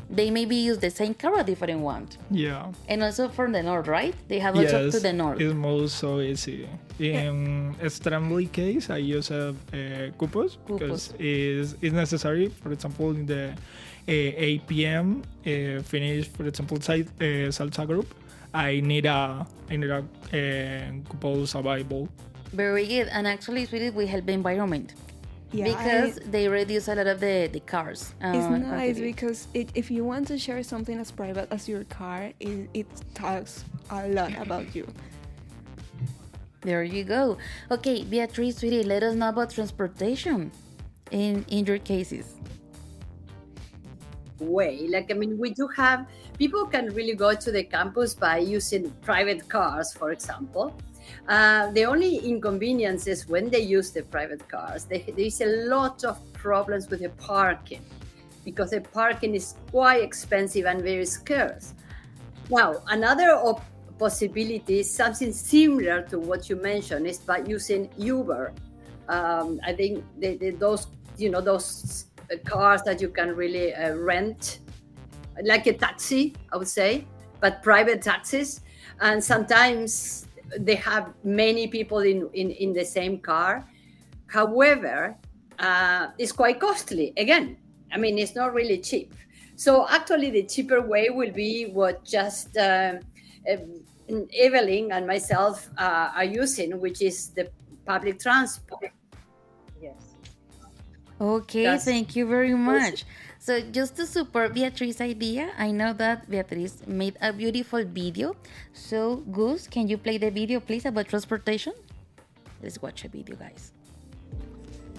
Speaker 3: they maybe use the same car or a different one.
Speaker 5: Yeah.
Speaker 3: And also from the north, right? They have also
Speaker 5: Yes,
Speaker 3: to the north.
Speaker 5: it's more so easy. In extremely case, I use cupos because it's necessary. For example, in the 8 p.m. Finish, for example, salsa group, I need a cupos available.
Speaker 3: Very good. And actually, sweetie, we help the environment.
Speaker 4: Yeah,
Speaker 3: Because they reduce a lot of the cars.
Speaker 4: It's nice
Speaker 3: quantity.
Speaker 4: because if you want to share something as private as your car, it talks a lot about you.
Speaker 3: There you go. Okay, Beatrice, sweetie, let us know about transportation in your cases.
Speaker 8: Way. Like, I mean, we do have, people can really go to the campus by using private cars, for example. The only inconvenience is when they use the private cars, there is a lot of problems with the parking because the parking is quite expensive and very scarce. Now, another possibility is something similar to what you mentioned is by using Uber. I think those cars that you can really rent, like a taxi, I would say, but private taxis. And sometimes they have many people in the same car. However, it's quite costly. Again, I mean, it's not really cheap. So actually, the cheaper way will be what just Evelyn and myself are using, which is the public transport. Yes.
Speaker 3: Okay, thank you very much. So just to support Beatrice's idea, I know that Beatrice made a beautiful video. So Gus, can you play the video, please, about transportation? Let's watch a video, guys.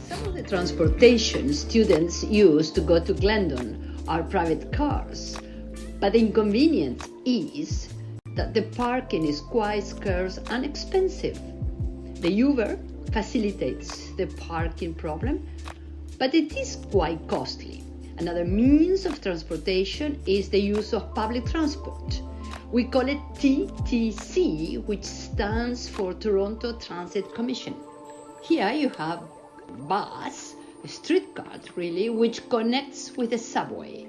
Speaker 14: Some of the transportation students use to go to Glendon are private cars, but the inconvenience is that the parking is quite scarce and expensive. The Uber facilitates the parking problem, but it is quite costly. Another means of transportation is the use of public transport. We call it TTC, which stands for Toronto Transit Commission. Here you have bus, a streetcar really, which connects with the subway.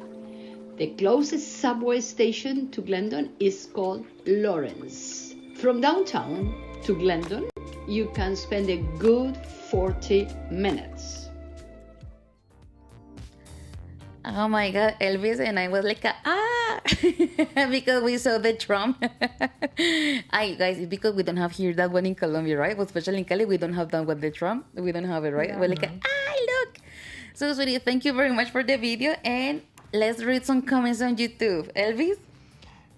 Speaker 14: The closest subway station to Glendon is called Lawrence. From downtown to Glendon, you can spend a good 40 minutes.
Speaker 3: Oh my God, Elvis, and I was like, because we saw the tram. Guys, it's because we don't have here that one in Colombia, right? Well, especially in Cali, we don't have that one, the tram. We don't have it, right?
Speaker 4: Yeah.
Speaker 3: We're like, look. So, sweetie, thank you very much for the video, and let's read some comments on YouTube. Elvis?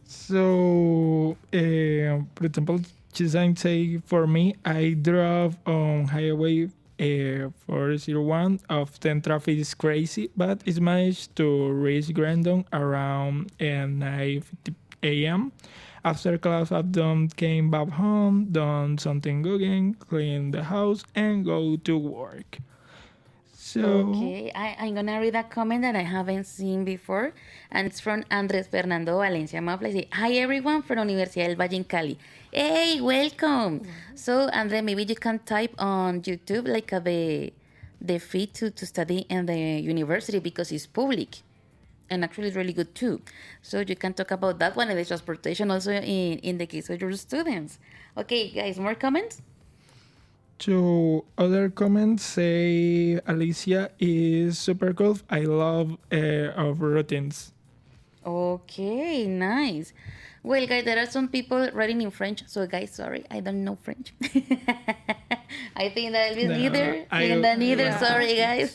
Speaker 5: So, for example, Chizang say, for me, I drove on Highway 401. Often traffic is crazy, but it's managed to reach Glendon around 9:50 a.m. After class, I've came back home, done something cooking, clean the house, and go to work. So,
Speaker 3: Okay, I'm gonna read a comment that I haven't seen before, and it's from Andres Fernando Valencia Mafla. Say, hi everyone from Universidad del Valle in Cali. Hey, welcome. So, Andre, maybe you can type on YouTube like the fee to study in the university because it's public. and actually it's really good too. So you can talk about that one and the transportation also in the case of your students. Okay, guys, more comments?
Speaker 5: To other comments, say Alicia is super cool. I love of routines.
Speaker 3: Okay, nice. Well, guys, there are some people writing in French. So, guys, sorry, I don't know French. I think that Elvis neither. Linda neither. Sorry, guys.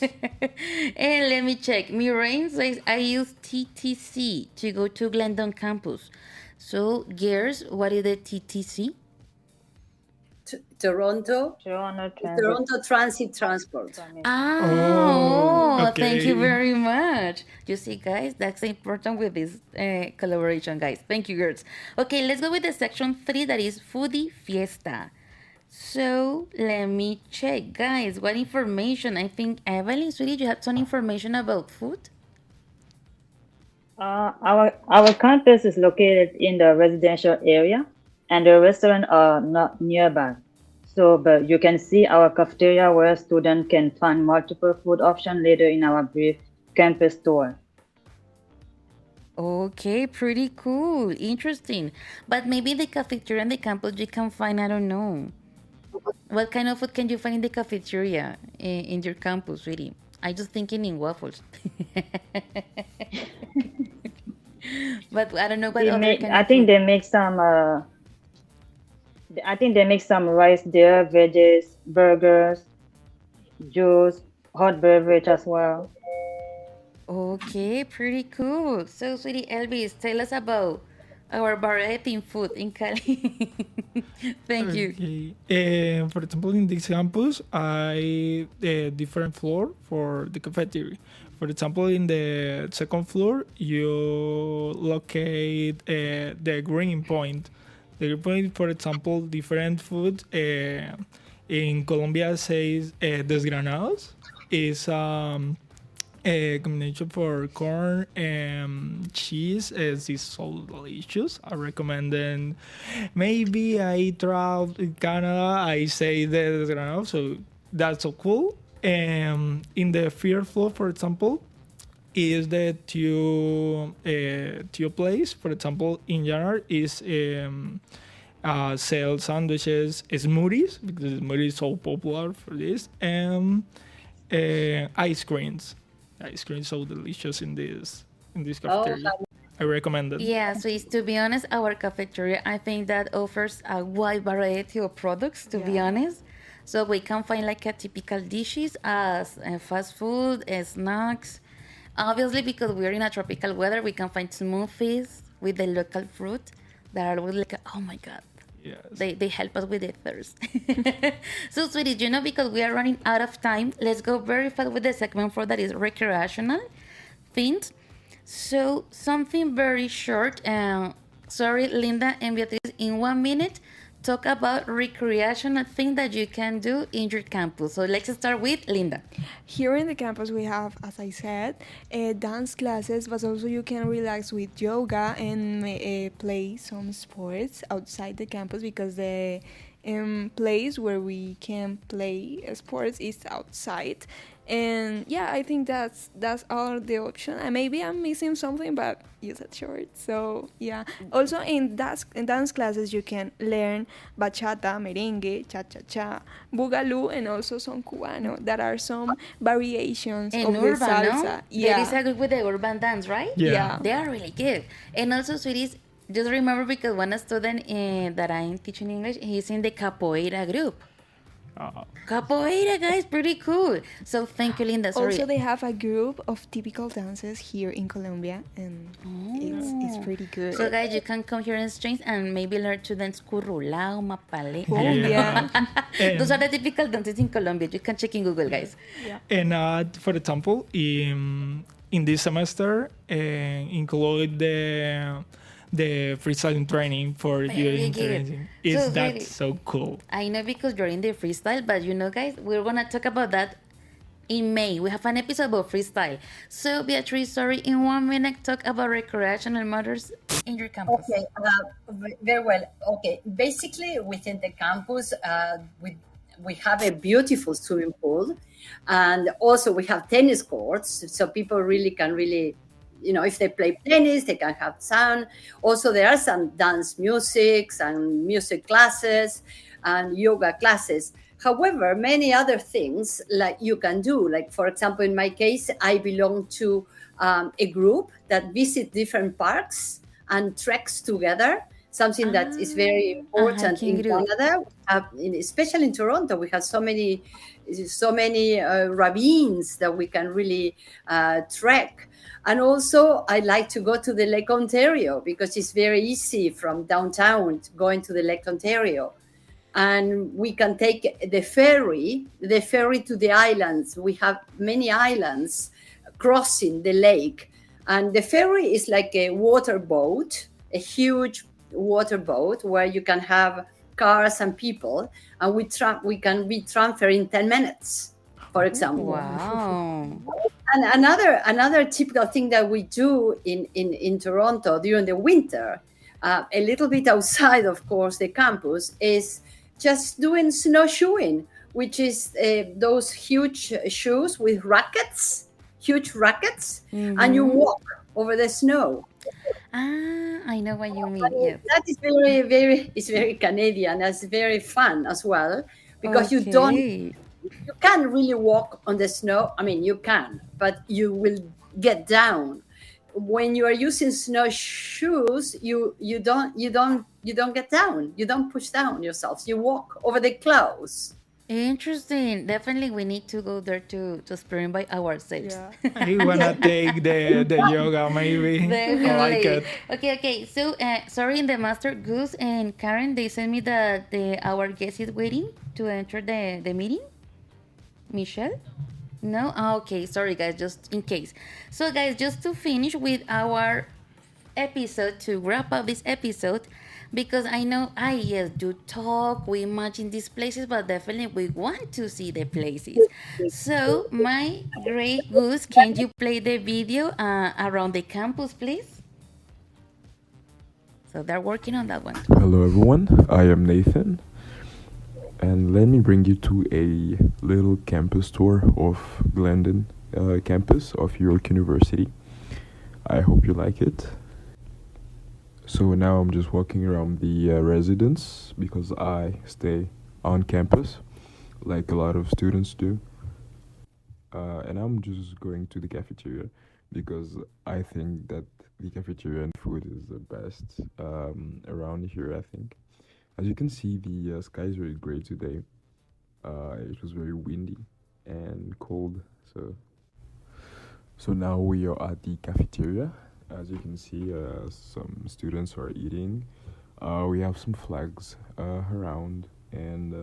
Speaker 3: And let me check. Mirain says, I use TTC to go to Glendon campus. So, girls, what is the TTC?
Speaker 8: Toronto Transit Transport.
Speaker 3: Thank you very much. You see, guys, that's important with this collaboration, guys. Thank you, girls. Okay, let's go with the section 3, that is Foodie Fiesta. So let me check, guys, what information? I think, Evelyn, sweetie, you have some information about food?
Speaker 7: Our campus is located in the residential area, and the restaurants are not nearby. So, but you can see our cafeteria where students can find multiple food options later in our brief campus tour.
Speaker 3: Okay, pretty cool. Interesting. But maybe the cafeteria and the campus you can find, I don't know. What kind of food can you find in the cafeteria in your campus, really? I just thinking in waffles. But I don't know what other kind
Speaker 7: I
Speaker 3: of
Speaker 7: think
Speaker 3: food.
Speaker 7: they make some. I think they make some rice there, veggies, burgers, juice, hot beverage as well.
Speaker 3: Okay, pretty cool. So, sweetie Elvis, tell us about our variety in food in Cali. Thank you.
Speaker 5: Okay. For example, in this campus, I different floor for the cafeteria. For example, in the second floor, you locate the green point. The green point, for example, different food. In Colombia, says desgranados is a combination for corn and cheese. It's so delicious. I recommend it. Maybe I travel in Canada. I say the desgranado, so that's so cool. In the third floor, for example, is the two place. For example, in general, is sell sandwiches, smoothies, because smoothies is so popular for this, and ice creams. Ice cream is so delicious in this cafeteria. I recommend it.
Speaker 3: Yeah, so it's, to be honest, our cafeteria, I think that offers a wide variety of products, to be honest. So we can find like a typical dishes as fast food, snacks. Obviously, because we're in a tropical weather, we can find smoothies with the local fruit that are always like, oh my God.
Speaker 5: Yes.
Speaker 3: They help us with the thirst. So, sweeties, because we are running out of time, let's go very fast with the segment 4, that is recreational things. So, something very short. Sorry, Linda and Beatriz, in 1 minute, talk about recreational things that you can do in your campus. So, let's start with Linda.
Speaker 4: Here in the campus, we have, as I said, dance classes, but also you can relax with yoga and play some sports outside the campus, because the place where we can play sports is outside. And yeah, I think that's all the option. And maybe I'm missing something, but you said short. So yeah. Also in dance classes you can learn bachata, merengue, cha-cha-cha, boogaloo, and also some cubano. There are some variations
Speaker 3: And
Speaker 4: of
Speaker 3: urban,
Speaker 4: the salsa.
Speaker 3: no?
Speaker 4: Yeah.
Speaker 3: There is a group with the urban dance, right?
Speaker 4: Yeah.
Speaker 3: They are really good. And also, sweeties, just remember, because one student that I'm teaching English, he's in the capoeira group. Capoeira, guys, pretty cool. So thank you, Linda. Sorry.
Speaker 4: Also, they have a group of typical dances here in Colombia, and it's pretty good.
Speaker 3: So, guys, you can come here in exchange and maybe learn to dance currulao, mapale.
Speaker 4: Yeah.
Speaker 3: Those are the typical dances in Colombia. You can check in Google, guys.
Speaker 4: Yeah.
Speaker 5: And for example, in this semester, include the freestyling training for
Speaker 3: Very
Speaker 5: doing
Speaker 3: good.
Speaker 5: training.
Speaker 3: So
Speaker 5: That's
Speaker 3: really-
Speaker 5: so cool.
Speaker 3: I know, because you're in the freestyle, but guys, we're gonna talk about that in May. We have an episode about freestyle. So, Beatrice, sorry, in 1 minute, talk about recreational matters in your campus.
Speaker 8: Okay, very well. Okay, basically within the campus, we have a beautiful swimming pool, and also we have tennis courts, so people really can if they play tennis, they can have sound. Also, there are some dance musics and music classes and yoga classes. However, many other things like you can do, like for example, in my case, I belong to a group that visit different parks and treks together. Something that is very important in Canada, especially in Toronto. We have so many ravines that we can really trek. And also, I like to go to the Lake Ontario because it's very easy from downtown going to the Lake Ontario. And we can take the ferry to the islands. We have many islands crossing the lake. And the ferry is like a water boat, a huge water boat where you can have cars and people. And we can be transferred in 10 minutes, for example.
Speaker 3: Wow.
Speaker 8: And another typical thing that we do in Toronto during the winter, a little bit outside, of course, the campus, is just doing snowshoeing, which is those huge shoes with huge rackets, and you walk over the snow.
Speaker 3: I know what you mean. Yes.
Speaker 8: That is it's very Canadian. It's very fun as well because you can't really walk on the snow. I mean, you can, but you will get down. When you are using snowshoes, you don't get down. You don't push down yourselves. You walk over the clouds.
Speaker 3: Interesting. Definitely, we need to go there to experiment by ourselves.
Speaker 5: You wanna take the yoga maybe?
Speaker 3: Definitely.
Speaker 5: I like it.
Speaker 3: Okay. So, sorry, the master Goose and Karen, they sent me that our guest is waiting to enter the meeting. Michelle? No? Okay, sorry guys, just in case. So guys, just to finish with our episode, to wrap up this episode, because I know yes, do talk, we imagine these places, but definitely we want to see the places. So my great Goose, can you play the video around the campus, please? So they're working on that one.
Speaker 9: Hello everyone, I am Nathan. And let me bring you to a little campus tour of Glendon campus of York University. I hope you like it. So now I'm just walking around the residence because I stay on campus like a lot of students do. And I'm just going to the cafeteria because I think that the cafeteria and food is the best around here, I think. As you can see, the sky is very gray today. It was very windy and cold. So now we are at the cafeteria. As you can see, some students are eating. We have some flags around and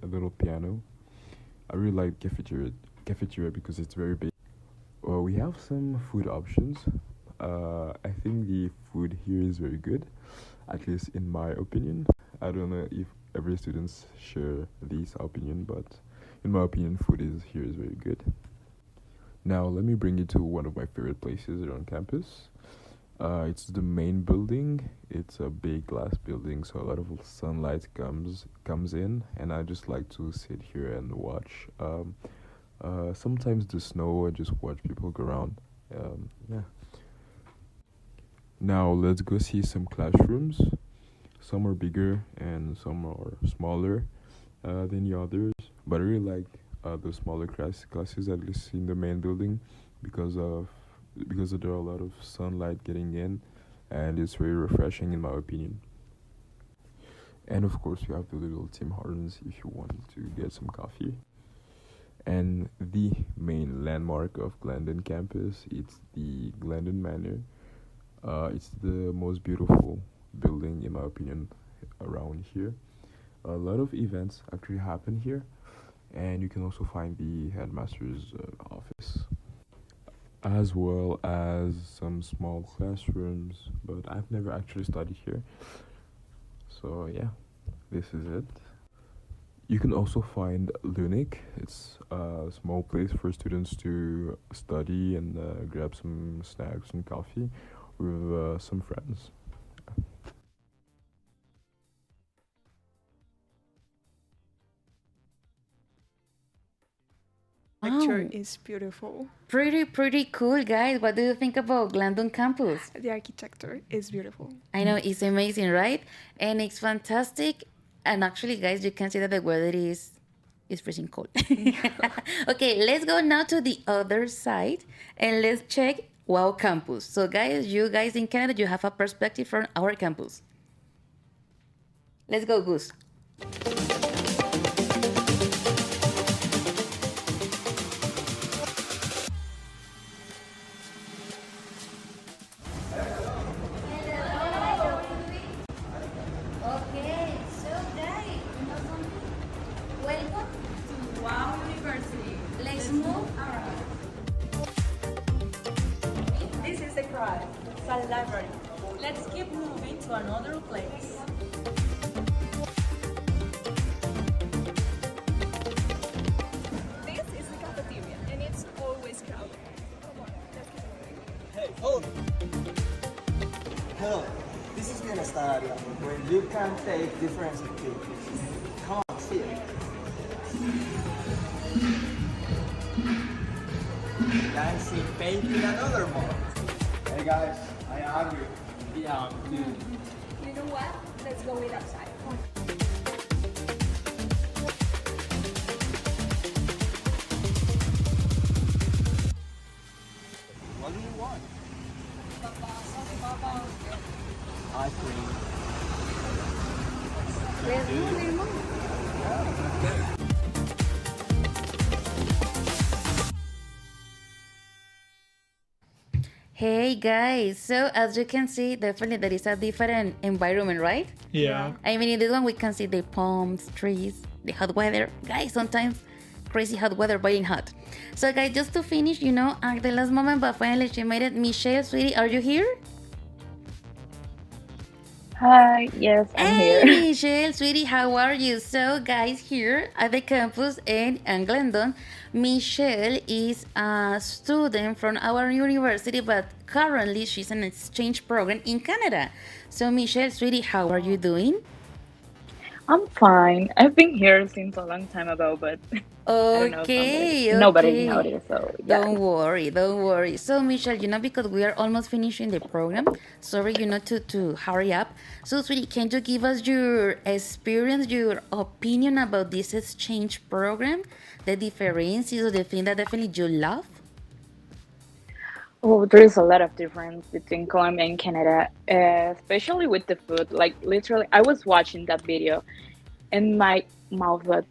Speaker 9: a little piano. I really like cafeteria because it's very big. Well, we have some food options. I think the food here is very good, at least in my opinion. I don't know if every students share this opinion, but in my opinion, food here is very good. Now let me bring you to one of my favorite places around campus. It's the main building. It's a big glass building, so a lot of sunlight comes in, and I just like to sit here and watch. Sometimes the snow, I just watch people go around. Yeah. Now let's go see some classrooms. Some are bigger and some are smaller than the others, but I really like the smaller classes, at least in the main building, because there are a lot of sunlight getting in, and it's very refreshing in my opinion. And of course, you have the little Tim Hortons if you want to get some coffee. And the main landmark of Glendon campus, it's the Glendon Manor. It's the most beautiful building in my opinion around here. A lot of events actually happen here, and you can also find the headmaster's office, as well as some small classrooms, but I've never actually studied here. So yeah, this is it. You can also find Lunic. It's a small place for students to study and grab some snacks and coffee with some friends.
Speaker 4: architecture
Speaker 3: Wow.
Speaker 4: is beautiful.
Speaker 3: Pretty cool, guys. What do you think about Glendon campus?
Speaker 4: The architecture is beautiful.
Speaker 3: I know it's amazing, right? And it's fantastic. And actually, guys, you can see that the weather is freezing cold. Okay, let's go now to the other side and let's check Wow Campus. So, guys, you guys in Canada, you have a perspective from our campus. Let's go, Goose.
Speaker 11: Okay, so guys, welcome to Wow University. Let's move around. This is the crowd. It's a library. Let's keep moving to another place. This is the cafeteria, and it's always crowded. Come on, let's keep moving.
Speaker 12: Hey, hold! Hello, this is the study area where you can take different activities. Come on, see it. Dancing, painting, and other more. Hey guys, I am hungry. Yeah, I'm too.
Speaker 11: You know what? Let's go eat outside.
Speaker 12: What do you want? Ice cream.
Speaker 11: Let's move.
Speaker 3: Hey, guys. So, as you can see, definitely there is a different environment, right?
Speaker 5: Yeah.
Speaker 3: I mean, in this one, we can see the palms, trees, the hot weather. Guys, sometimes crazy hot weather, biting hot. So, guys, just to finish, at the last moment, but finally she made it. Michelle, sweetie, are you here?
Speaker 23: Hi, yes, I'm
Speaker 3: Hey,
Speaker 23: here.
Speaker 3: Michelle, sweetie, how are you? So, guys, here at the campus in Glendon, Michelle is a student from our university, but currently she's in an exchange program in Canada. So, Michelle, sweetie, how are you doing?
Speaker 23: I'm fine. I've been here since a long time ago, but I don't know, nobody
Speaker 3: Okay.
Speaker 23: noticed, so yeah.
Speaker 3: Don't worry. So, Michelle, because we are almost finishing the program, sorry, to hurry up. So, sweetie, can you give us your experience, your opinion about this exchange program, the differences, or the thing that definitely you love?
Speaker 23: Oh, there is a lot of difference between Colombia and Canada, especially with the food. Like literally, I was watching that video, and my mouth was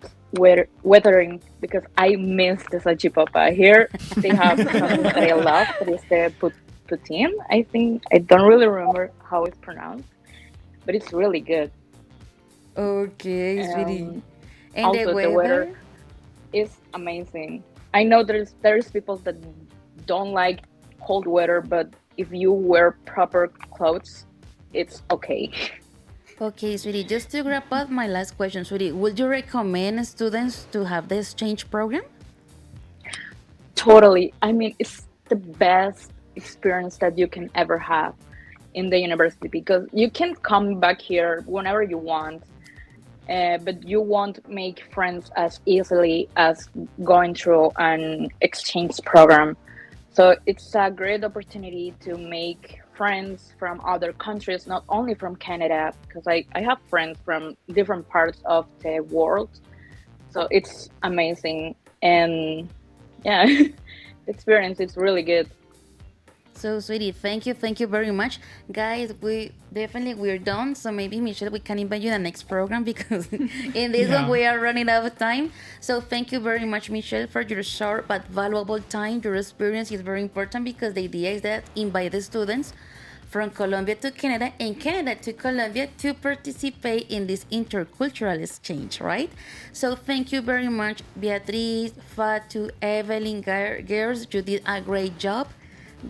Speaker 23: weathering because I missed the salchipapa. Here they have something that I love, that is the poutine. I think I don't really remember how it's pronounced, but it's really good.
Speaker 3: Okay, sweetie.
Speaker 23: Um,
Speaker 3: And the
Speaker 23: Also, the weather
Speaker 3: weather?
Speaker 23: is amazing. I know there's people that don't like cold weather, but if you wear proper clothes, it's okay.
Speaker 3: Okay, sweetie, just to wrap up my last question, sweetie, would you recommend students to have the exchange program?
Speaker 23: Totally. I mean, it's the best experience that you can ever have in the university because you can come back here whenever you want, but you won't make friends as easily as going through an exchange program. So it's a great opportunity to make friends from other countries, not only from Canada, because I have friends from different parts of the world. So it's amazing. And yeah, the experience is really good.
Speaker 3: So, sweetie, thank you very much. Guys, we're done. So maybe, Michelle, we can invite you in the next program because in this one
Speaker 5: Yeah.
Speaker 3: we are running out of time. So thank you very much, Michelle, for your short but valuable time. Your experience is very important because the idea is that invite the students from Colombia to Canada and Canada to Colombia to participate in this intercultural exchange, right? So thank you very much, Beatriz, Fatu, Evelyn, girls. You did a great job.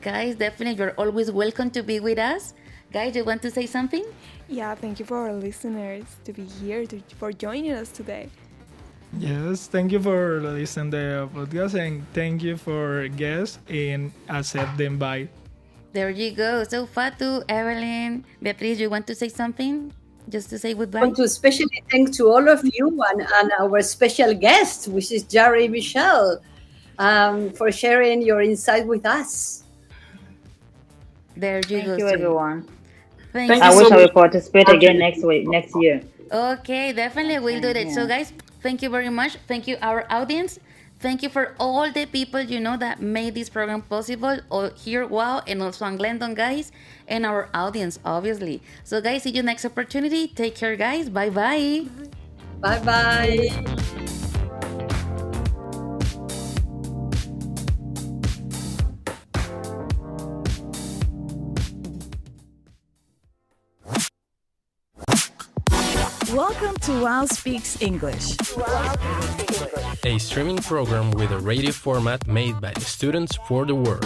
Speaker 3: Guys, definitely you're always welcome to be with us. Guys, you want to say something?
Speaker 4: Yeah, thank you for our listeners to be here, for joining us today.
Speaker 5: Yes, thank you for listening to the podcast and thank you for guests and accept the invite.
Speaker 3: There you go. So Fatu, Evelyn, Beatriz, you want to say something? Just to say
Speaker 8: I
Speaker 3: goodbye?
Speaker 8: want to especially thank to all of you and our special guest, which is Jerry Michelle. for sharing your insight with us.
Speaker 3: There you go.
Speaker 7: Thank you, everyone.
Speaker 3: Thank
Speaker 7: I wish I will participate again next year.
Speaker 3: Okay, definitely we'll do it. So guys, thank you very much. Thank you our audience. Thank you for all the people that made this program possible here, wow, and also on Glendon, guys, and our audience, obviously. So guys, see you next opportunity. Take care, guys. Bye-bye.
Speaker 8: Bye-bye.
Speaker 2: Welcome to Wow Speaks English.
Speaker 1: A streaming program with a radio format made by the students for the world.